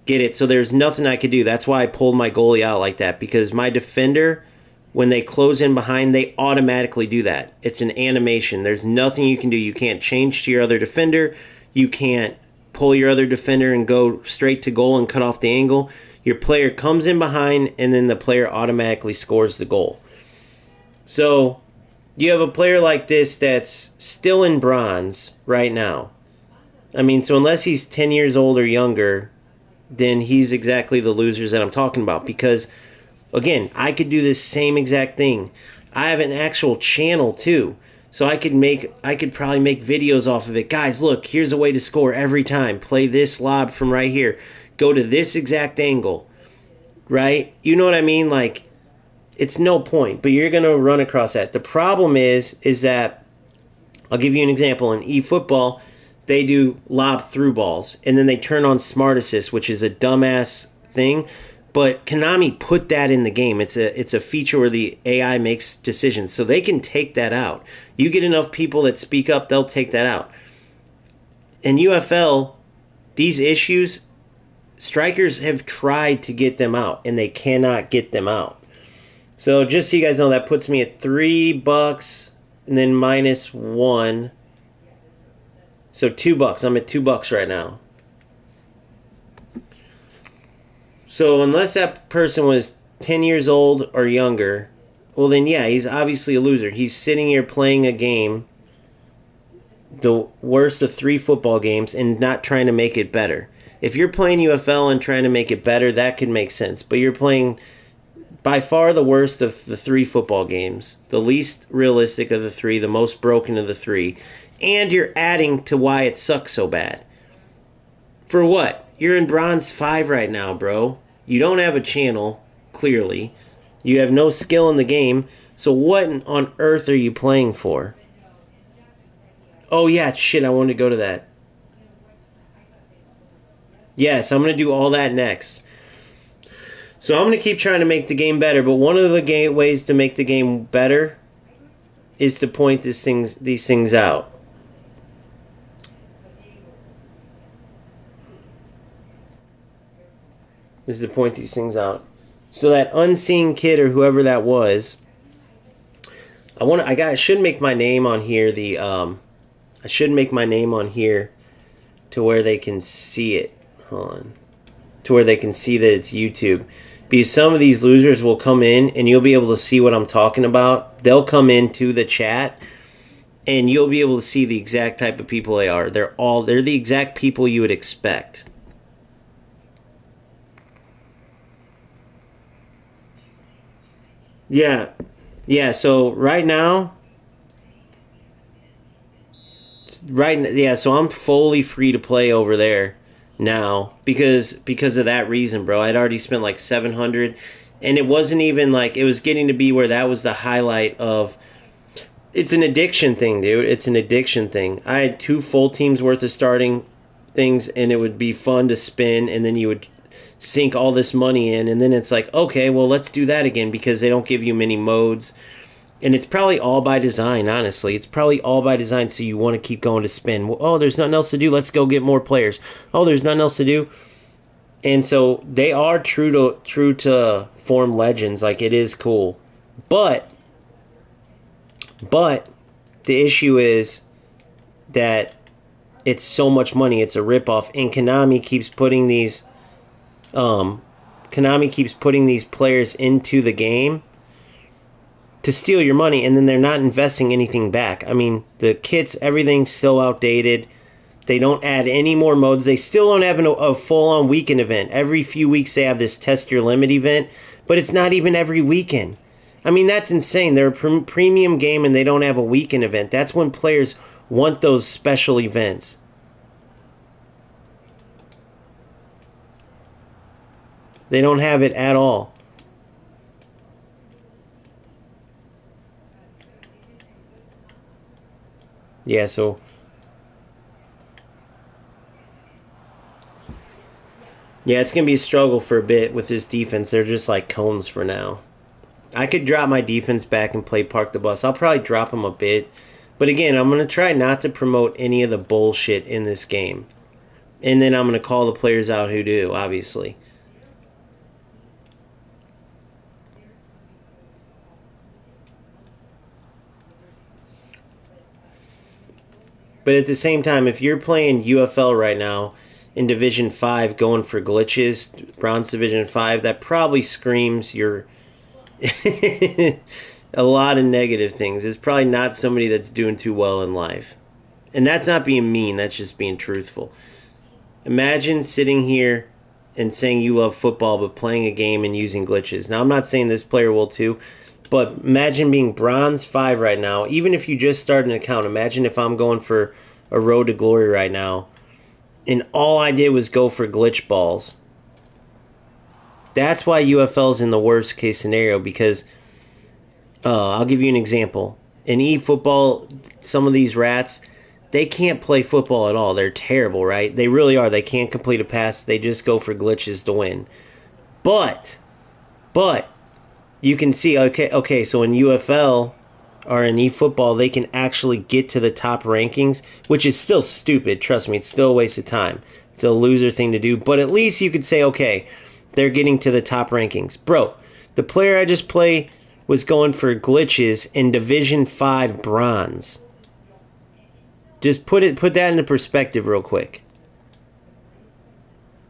get it. So there's nothing I could do. That's why I pulled my goalie out like that. Because my defender, when they close in behind, they automatically do that. It's an animation. There's nothing you can do. You can't change to your other defender. You can't pull your other defender and go straight to goal and cut off the angle. Your player comes in behind, and then the player automatically scores the goal. So you have a player like this that's still in bronze right now. I mean, so unless he's 10 years old or younger, then he's exactly the losers that I'm talking about. Because, again, I could do this same exact thing. I have an actual channel, too. So I could probably make videos off of it. Guys, look, here's a way to score every time. Play this lob from right here. Go to this exact angle, right? You know what I mean? Like, it's no point, but you're going to run across that. The problem is that, I'll give you an example. In eFootball, they do lob through balls, and then they turn on Smart Assist, which is a dumbass thing. But Konami put that in the game. It's a feature where the AI makes decisions, so they can take that out. You get enough people that speak up, they'll take that out. In UFL, these issues, strikers have tried to get them out, and they cannot get them out. So just so you guys know, that puts me at $3 and then -1. So $2. I'm at $2 right now. So unless that person was 10 years old or younger, well then yeah, he's obviously a loser. He's sitting here playing a game, the worst of 3 football games, and not trying to make it better. If you're playing UFL and trying to make it better, that could make sense. But you're playing by far the worst of the three football games, the least realistic of the three, the most broken of the three, and you're adding to why it sucks so bad. For what? You're in bronze 5 right now, bro. You don't have a channel, clearly. You have no skill in the game. So what on earth are you playing for? Oh yeah, shit, I wanted to go to that. Yes, I'm going to do all that next. So I'm going to keep trying to make the game better, but one of the ways to make the game better is to point these things out. Is to point these things out. So that unseen kid or whoever that was, I should make my name on here I should make my name on here to where they can see it. Hold on. To where they can see that it's YouTube. Because some of these losers will come in and you'll be able to see what I'm talking about. They'll come into the chat and you'll be able to see the exact type of people they are. They're the exact people you would expect. Yeah. Yeah, so so I'm fully free to play over there now because of that reason, bro. I'd already spent like 700 and it wasn't even like it was getting to be where that was the highlight of it's an addiction thing, dude. It's an addiction thing. I had 2 full teams worth of starting things and it would be fun to spin and then you would sink all this money in and then it's like, okay, well, let's do that again because they don't give you many modes. And it's probably all by design, honestly. It's probably all by design so you want to keep going to spin. Well, oh, there's nothing else to do. Let's go get more players. Oh, there's nothing else to do. And so they are true to form legends. Like it is cool. But but the issue is that it's so much money. It's a ripoff. And um Konami keeps putting these players into the game to steal your money, and then they're not investing anything back. I mean, the kits, everything's still outdated. They don't add any more modes. They still don't have a full-on weekend event. Every few weeks they have this test your limit event, but it's not even every weekend. I mean, that's insane. They're a premium game and they don't have a weekend event. That's when players want those special events. They don't have it at all. Yeah, so yeah, it's gonna be a struggle for a bit with this defense. They're just like cones for now. I could drop my defense back and play park the bus. I'll probably drop them a bit. But again, I'm going to try not to promote any of the bullshit in this game. And then I'm going to call the players out who do, obviously. But at the same time, if you're playing UFL right now in Division 5 going for glitches, Bronze Division 5, that probably screams you're a lot of negative things. It's probably not somebody that's doing too well in life. And that's not being mean, that's just being truthful. Imagine sitting here and saying you love football but playing a game and using glitches. Now, I'm not saying this player will too, but imagine being bronze 5 right now. Even if you just start an account, imagine if I'm going for a road to glory right now and all I did was go for glitch balls. That's why UFL's in the worst case scenario because I'll give you an example. In eFootball, some of these rats, they can't play football at all. They're terrible, right? They really are. They can't complete a pass. They just go for glitches to win. But, but you can see, okay. So in UFL or in eFootball, they can actually get to the top rankings, which is still stupid. Trust me, it's still a waste of time. It's a loser thing to do. But at least you could say, okay, they're getting to the top rankings, bro. The player I just played was going for glitches in Division 5 bronze. Just put that into perspective real quick.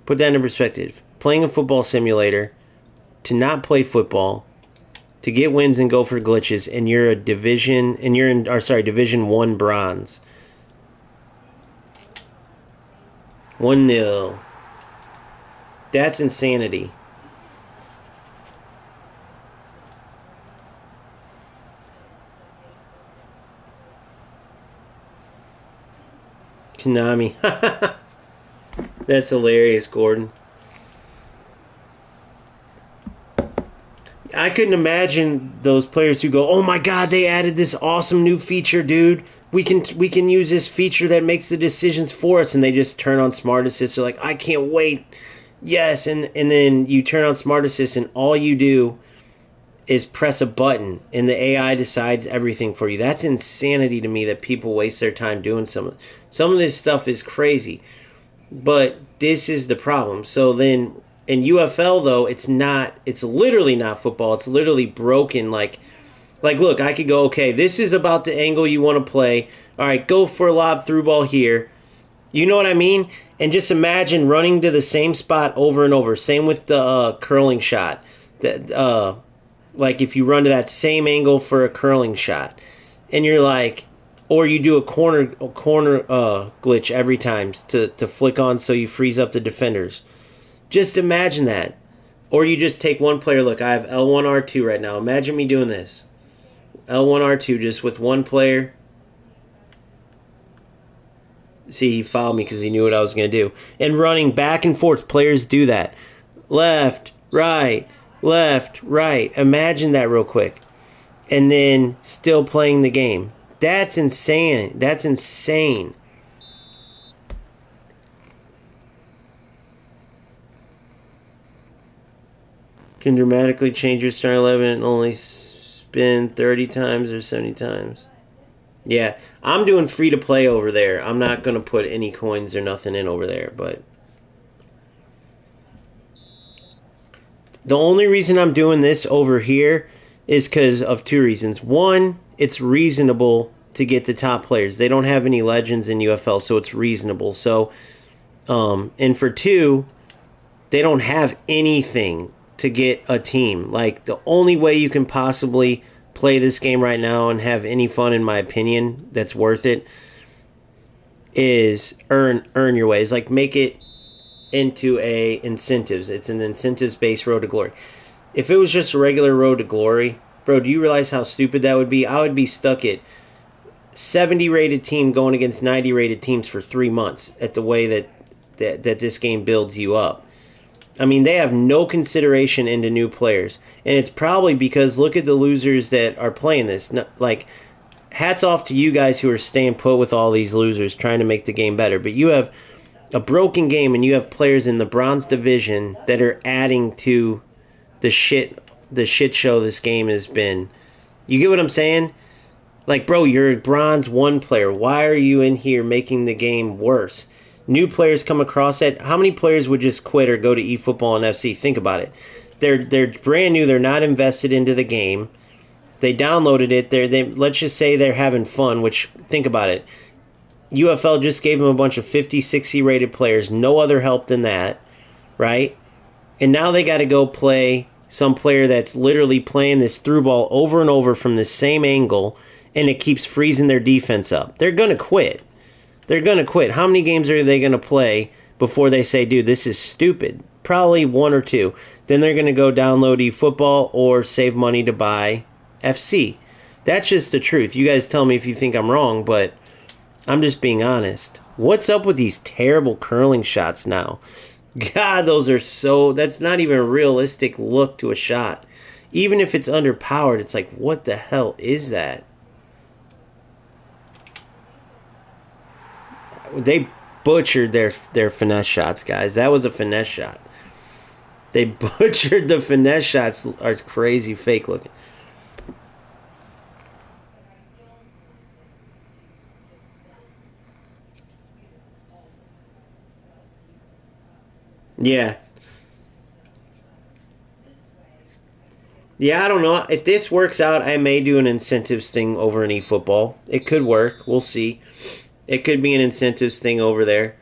Put that into perspective. Playing a football simulator to not play football, to get wins and go for glitches, and you're Division 1 bronze. 1-0. That's insanity. Konami. That's hilarious, Gordon. I couldn't imagine those players who go, "Oh my God, they added this awesome new feature, dude. We can use this feature that makes the decisions for us," and they just turn on Smart Assist. They're like, "I can't wait." Yes, and then you turn on Smart Assist, and all you do is press a button, and the AI decides everything for you. That's insanity to me that people waste their time doing some of this stuff is crazy. But this is the problem. So then in UFL though, it's not. It's literally not football. It's literally broken. Like look, I could go. Okay, this is about the angle you want to play. All right, go for a lob through ball here. You know what I mean? And just imagine running to the same spot over and over. Same with the curling shot. That like if you run to that same angle for a curling shot, and you're like, or you do a corner glitch every time to flick on so you freeze up the defenders. Just imagine that. Or you just take one player. Look, I have L1R2 right now. Imagine me doing this. L1R2 just with one player. See, he fouled me because he knew what I was going to do. And running back and forth. Players do that. Left, right, left, right. Imagine that real quick. And then still playing the game. That's insane. That's insane. Can dramatically change your starting 11 and only spin 30 times or 70 times. Yeah, I'm doing free to play over there. I'm not going to put any coins or nothing in over there, but the only reason I'm doing this over here is because of two reasons. One, it's reasonable to get the top players. They don't have any legends in UFL, so it's reasonable. So, and for two, they don't have anything to get a team. Like the only way you can possibly play this game right now and have any fun, in my opinion, that's worth it, is earn your ways. Like make it into a incentives. It's an incentives based road to glory. If it was just a regular road to glory, bro, do you realize how stupid that would be? I would be stuck at 70 rated team going against 90 rated teams for 3 months at the way that this game builds you up. I mean, they have no consideration into new players. And it's probably because look at the losers that are playing this. Like, hats off to you guys who are staying put with all these losers trying to make the game better. But you have a broken game and you have players in the bronze division that are adding to the shit show this game has been. You get what I'm saying? Like, bro, you're a bronze 1 player. Why are you in here making the game worse? New players come across it. How many players would just quit or go to eFootball and FC? Think about it. They're brand new. They're not invested into the game. They downloaded it. Let's just say they're having fun. Which think about it. UFL just gave them a bunch of 50, 60 rated players. No other help than that, right? And now they got to go play some player that's literally playing this through ball over and over from the same angle, and it keeps freezing their defense up. They're gonna quit. They're going to quit. How many games are they going to play before they say, dude, this is stupid? Probably 1 or 2. Then they're going to go download eFootball or save money to buy FC. That's just the truth. You guys tell me if you think I'm wrong, but I'm just being honest. What's up with these terrible curling shots now? God, that's not even a realistic look to a shot. Even if it's underpowered, it's like, what the hell is that? They butchered their finesse shots, guys. That was a finesse shot. They butchered the finesse shots. Are crazy fake looking. Yeah. Yeah, I don't know. If this works out, I may do an incentives thing over in eFootball. It could work. We'll see. It could be an incentives thing over there.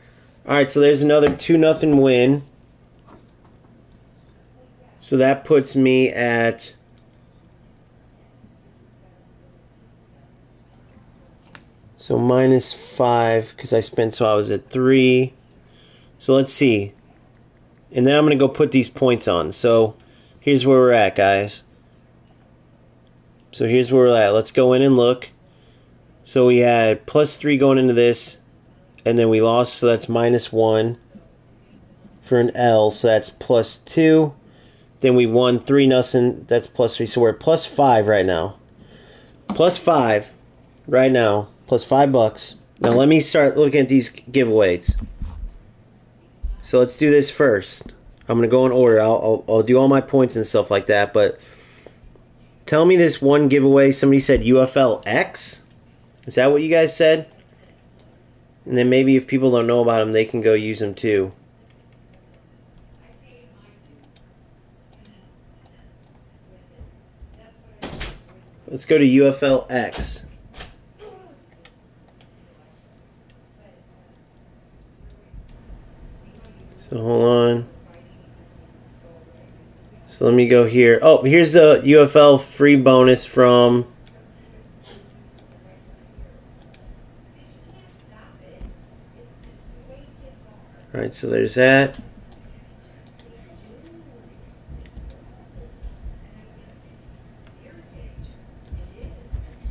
All right, so there's another 2-0 win. So that puts me at -5 because I was at 3. So let's see. And then I'm going to go put these points on. So here's where we're at, guys. So here's where we're at. Let's go in and look. So we had +3 going into this. And then we lost, so that's -1 for an L, so that's +2. Then we won 3-0, that's +3, so we're at +5 right now. +5 right now, +5 bucks. Now let me start looking at these giveaways. So let's do this first. I'm gonna go in order. I'll do all my points and stuff like that. But tell me this one giveaway. Somebody said UFL X. Is that what you guys said? And then maybe if people don't know about them, they can go use them too. Let's go to UFL X. So hold on. So let me go here. Oh, here's the UFL free bonus from. All right, so there's that.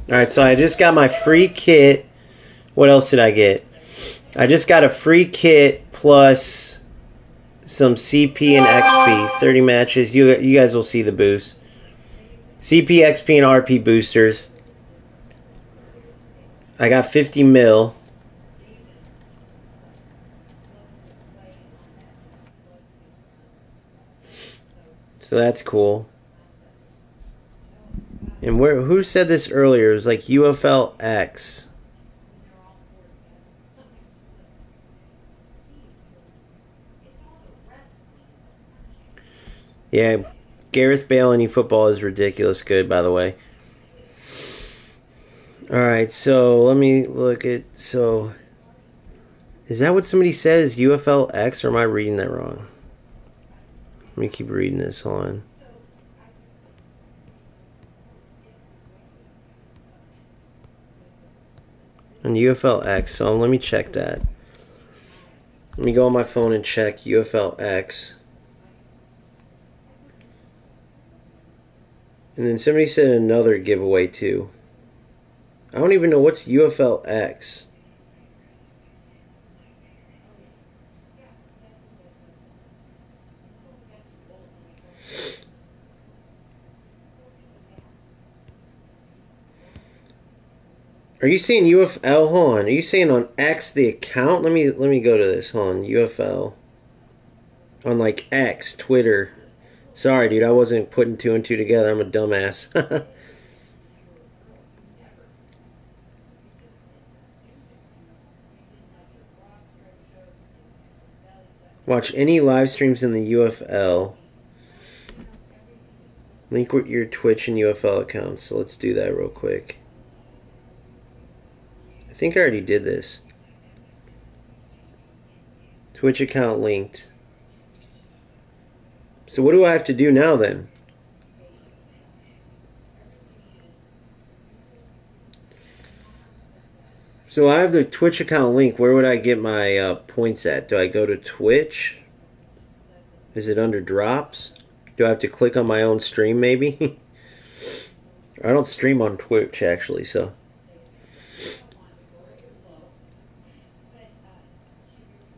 All right, so I just got my free kit. What else did I get? I just got a free kit plus some CP and XP. 30 matches. You guys will see the boost. CP, XP, and RP boosters. I got 50 mil. So that's cool. And who said this earlier? It was like UFL X. Yeah, Gareth Bale in eFootball is ridiculous good, by the way. Alright, so let me look at. So, is that what somebody said? Is UFL X, or am I reading that wrong? Let me keep reading this. Hold on. On UFL X, so let me check that. Let me go on my phone and check UFL X. And then somebody said another giveaway too. I don't even know what's UFL X. Are you saying UFL? Hold on. Are you saying on X the account? Let me go to this. Hold on. UFL. On like X, Twitter. Sorry, dude. I wasn't putting two and two together. I'm a dumbass. Watch any live streams in the UFL. Link with your Twitch and UFL accounts. So let's do that real quick. I think I already did this. Twitch account linked. So what do I have to do now then? So I have the Twitch account link. Where would I get my points at? Do I go to Twitch? Is it under drops? Do I have to click on my own stream maybe? I don't stream on Twitch actually, so.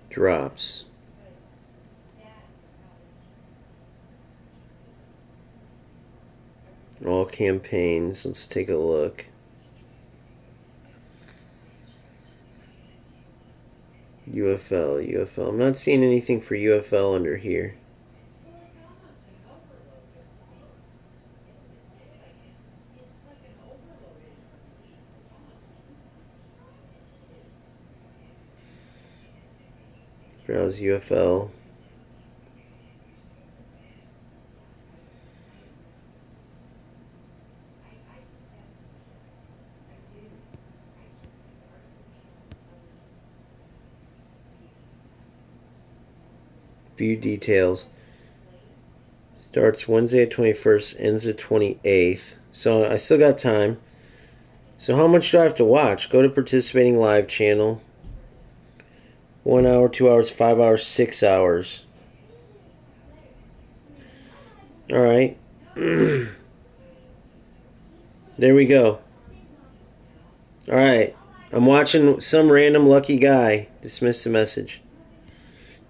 Drops. All campaigns. Let's take a look. UFL, UFL. I'm not seeing anything for UFL under here. Browse UFL. View details. Starts Wednesday the 21st, ends the 28th. So I still got time. So how much do I have to watch? Go to participating live channel. 1 hour, 2 hours, 5 hours, 6 hours. Alright. There we go. Alright. I'm watching some random lucky guy dismiss the message.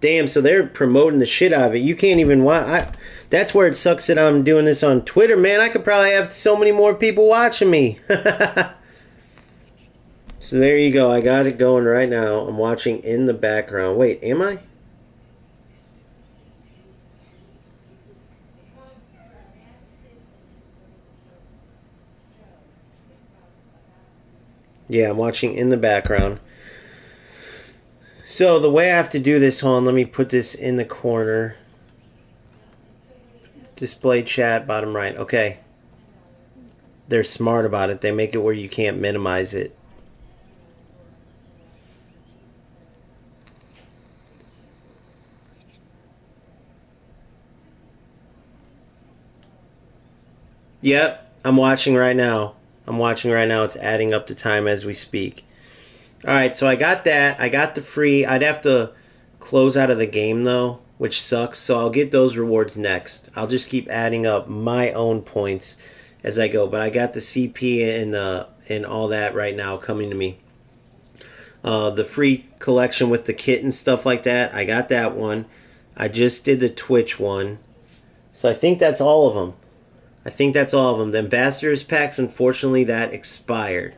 Damn, so they're promoting the shit out of it. You can't even watch. That's where it sucks that I'm doing this on Twitter, man. I could probably have so many more people watching me. So there you go. I got it going right now. I'm watching in the background. Wait, am I? Yeah, I'm watching in the background. So the way I have to do this, hold on, let me put this in the corner. Display chat, bottom right. Okay. They're smart about it. They make it where you can't minimize it. Yep, I'm watching right now. I'm watching right now. It's adding up the time as we speak. All right, so I got that. I got the free. I'd have to close out of the game though, which sucks. So I'll get those rewards next. I'll just keep adding up my own points as I go. But I got the CP and all that right now coming to me. The free collection with the kit and stuff like that. I got that one. I just did the Twitch one. So I think that's all of them. I think that's all of them. The ambassadors packs, unfortunately, that expired.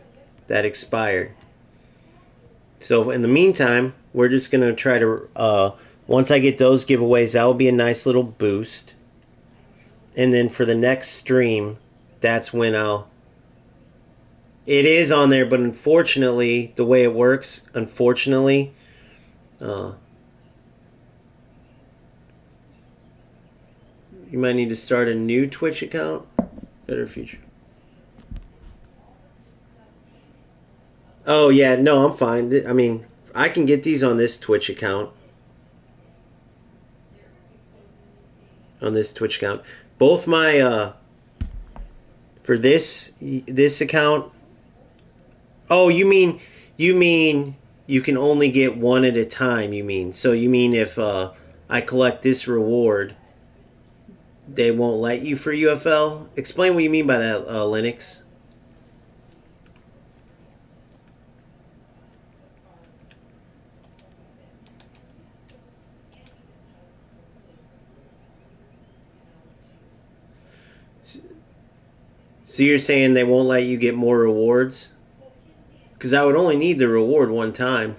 That expired. So in the meantime, we're just gonna try to. Once I get those giveaways, that will be a nice little boost. And then for the next stream, that's when I'll. It is on there, but unfortunately, the way it works, unfortunately, uh, you might need to start a new Twitch account. Better feature. Oh yeah, no, I'm fine. I mean, I can get these on this Twitch account. On this Twitch account, both my for this account. Oh, you mean you can only get one at a time? You mean so? You mean if I collect this reward, they won't let you for UFL? Explain what you mean by that, Linux. So you're saying they won't let you get more rewards? Because I would only need the reward one time.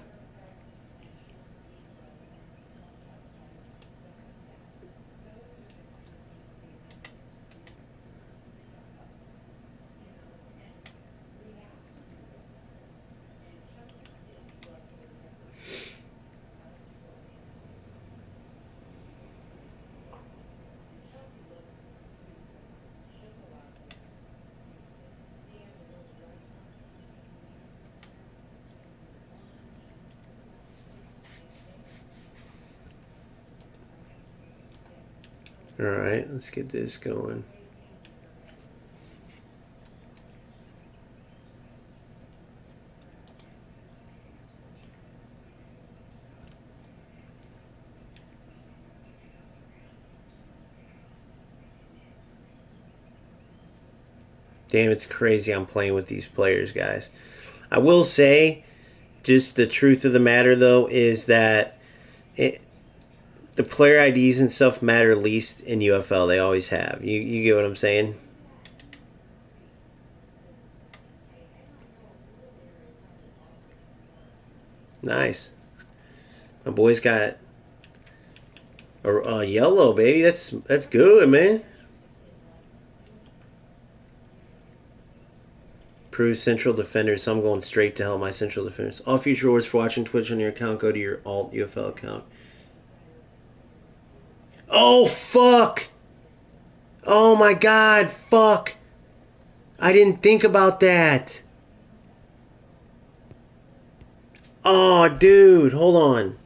All right, let's get this going. Damn, it's crazy I'm playing with these players, guys. I will say, just the truth of the matter, though, is that the player IDs and stuff matter least in UFL. They always have. You get what I'm saying? Nice. My boy's got a yellow, baby. That's good, man. Prove central defenders, so I'm going straight to help my central defenders. All future rewards for watching Twitch on your account go to your alt UFL account. Oh fuck! Oh my god, fuck! I didn't think about that. Oh, dude, hold on.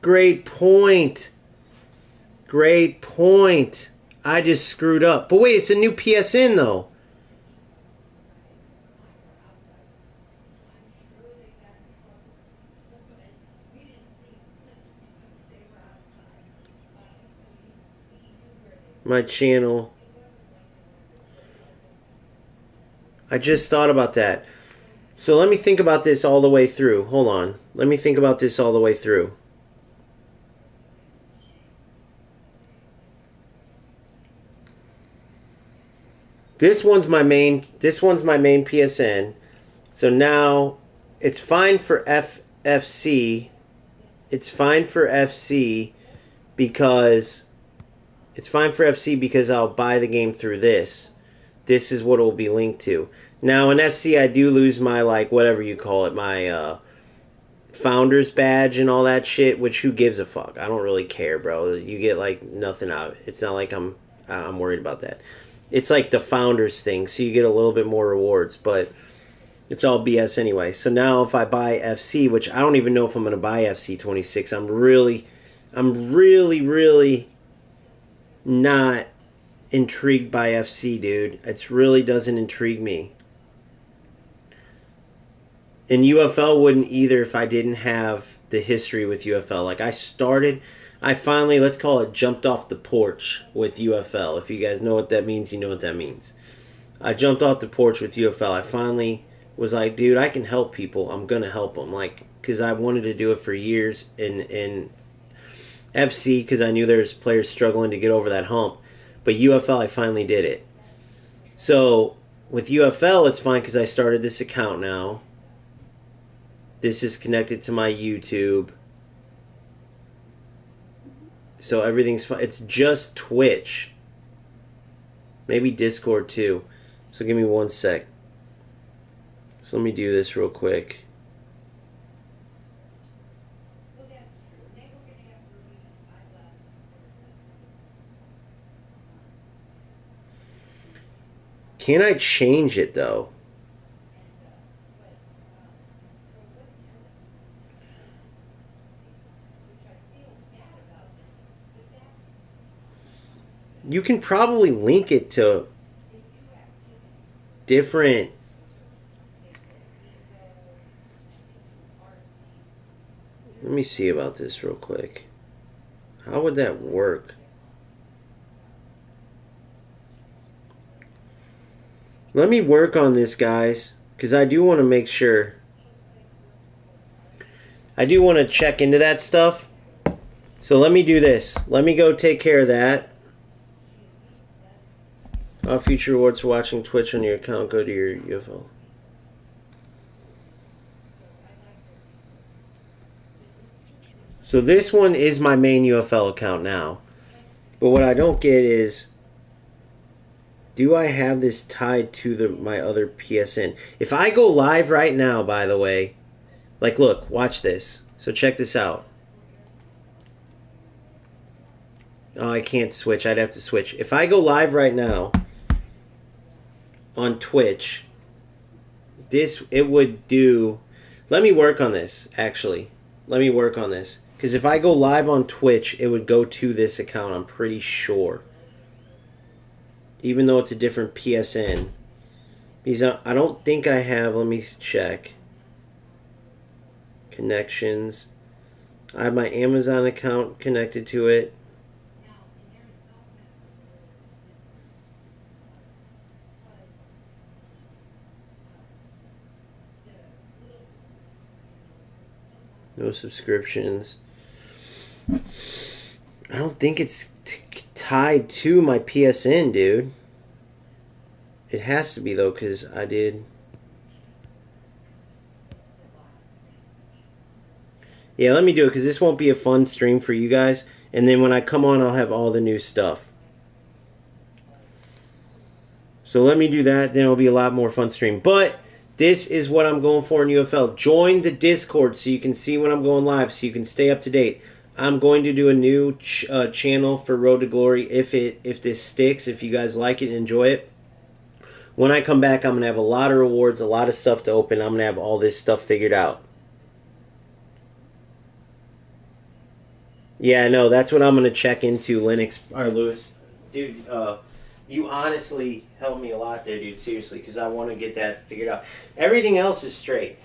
Great point. Great point. I just screwed up. But wait, it's a new PSN though. My channel. I just thought about that. So let me think about this all the way through. Hold on. Let me think about this all the way through. This one's my main PSN. So now it's fine for FFC. It's fine for FC because I'll buy the game through this. This is what it will be linked to. Now in FC I do lose my, like, whatever you call it, my founder's badge and all that shit, which who gives a fuck? I don't really care, bro. You get like nothing out of it. It's not like I'm worried about that. It's like the founders thing, so you get a little bit more rewards, but it's all BS anyway. So now if I buy FC, which I don't even know if I'm going to buy FC 26, I'm really not intrigued by FC, dude. It really doesn't intrigue me. And UFL wouldn't either if I didn't have the history with UFL. Like I finally, let's call it, jumped off the porch with UFL. If you guys know what that means, you know what that means. I jumped off the porch with UFL. I finally was like, dude, I can help people. I'm gonna help them, like, because I wanted to do it for years in FC because I knew there's players struggling to get over that hump. But UFL, I finally did it. So with UFL, it's fine because I started this account now. This is connected to my YouTube. So everything's fine. It's just Twitch. Maybe Discord too. So give me one sec. So let me do this real quick. Can I change it though? You can probably link it to different. Let me see about this real quick. How would that work? Let me work on this, guys, because I do want to make sure. I do want to check into that stuff. So let me do this. Let me go take care of that. Future rewards for watching Twitch on your account. Go to your UFL. So this one is my main UFL account now. But what I don't get is, do I have this tied to my other PSN? If I go live right now, by the way, like, look, watch this. So check this out. Oh, I can't switch. I'd have to switch. If I go live right now on Twitch, it would do. Let me work on this, actually. Let me work on this. Because if I go live on Twitch, it would go to this account, I'm pretty sure. Even though it's a different PSN. Because I don't think I have, let me check. Connections. I have my Amazon account connected to it. No subscriptions. I don't think it's tied to my PSN, dude. It has to be, though, because I did. Yeah, let me do it, because this won't be a fun stream for you guys. And then when I come on, I'll have all the new stuff. So let me do that, then it'll be a lot more fun stream. But this is what I'm going for in UFL. Join the Discord so you can see when I'm going live, so you can stay up to date. I'm going to do a new channel for Road to Glory if this sticks, if you guys like it and enjoy it. When I come back, I'm going to have a lot of rewards, a lot of stuff to open. I'm going to have all this stuff figured out. Yeah, no, that's what I'm going to check into, Linux, or Lewis. Dude, you honestly helped me a lot there, dude, seriously, because I want to get that figured out. Everything else is straight.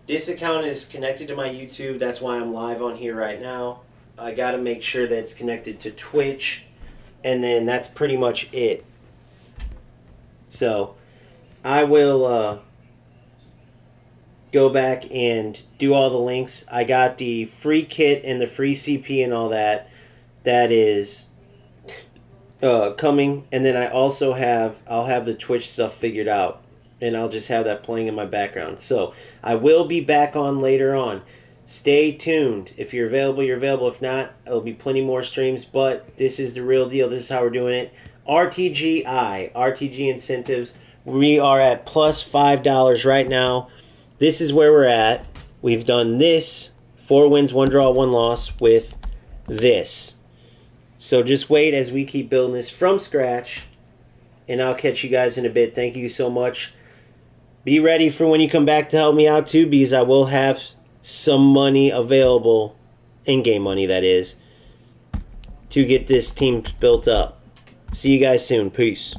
This account is connected to my YouTube. That's why I'm live on here right now. I got to make sure that it's connected to Twitch, and then that's pretty much it. So I will go back and do all the links. I got the free kit and the free CP and all that. That is coming, and then I'll have the Twitch stuff figured out, and I'll just have that playing in my background. So I will be back on later on. Stay tuned. If you're available, you're available. If not, there'll be plenty more streams. But this is the real deal. This is how we're doing it. RTG incentives. We are at plus $5 right now. This is where we're at. We've done this 4 wins, 1 draw, 1 loss with this. So just wait as we keep building this from scratch, and I'll catch you guys in a bit. Thank you so much. Be ready for when you come back to help me out too, because I will have some money available, in-game money that is, to get this team built up. See you guys soon. Peace.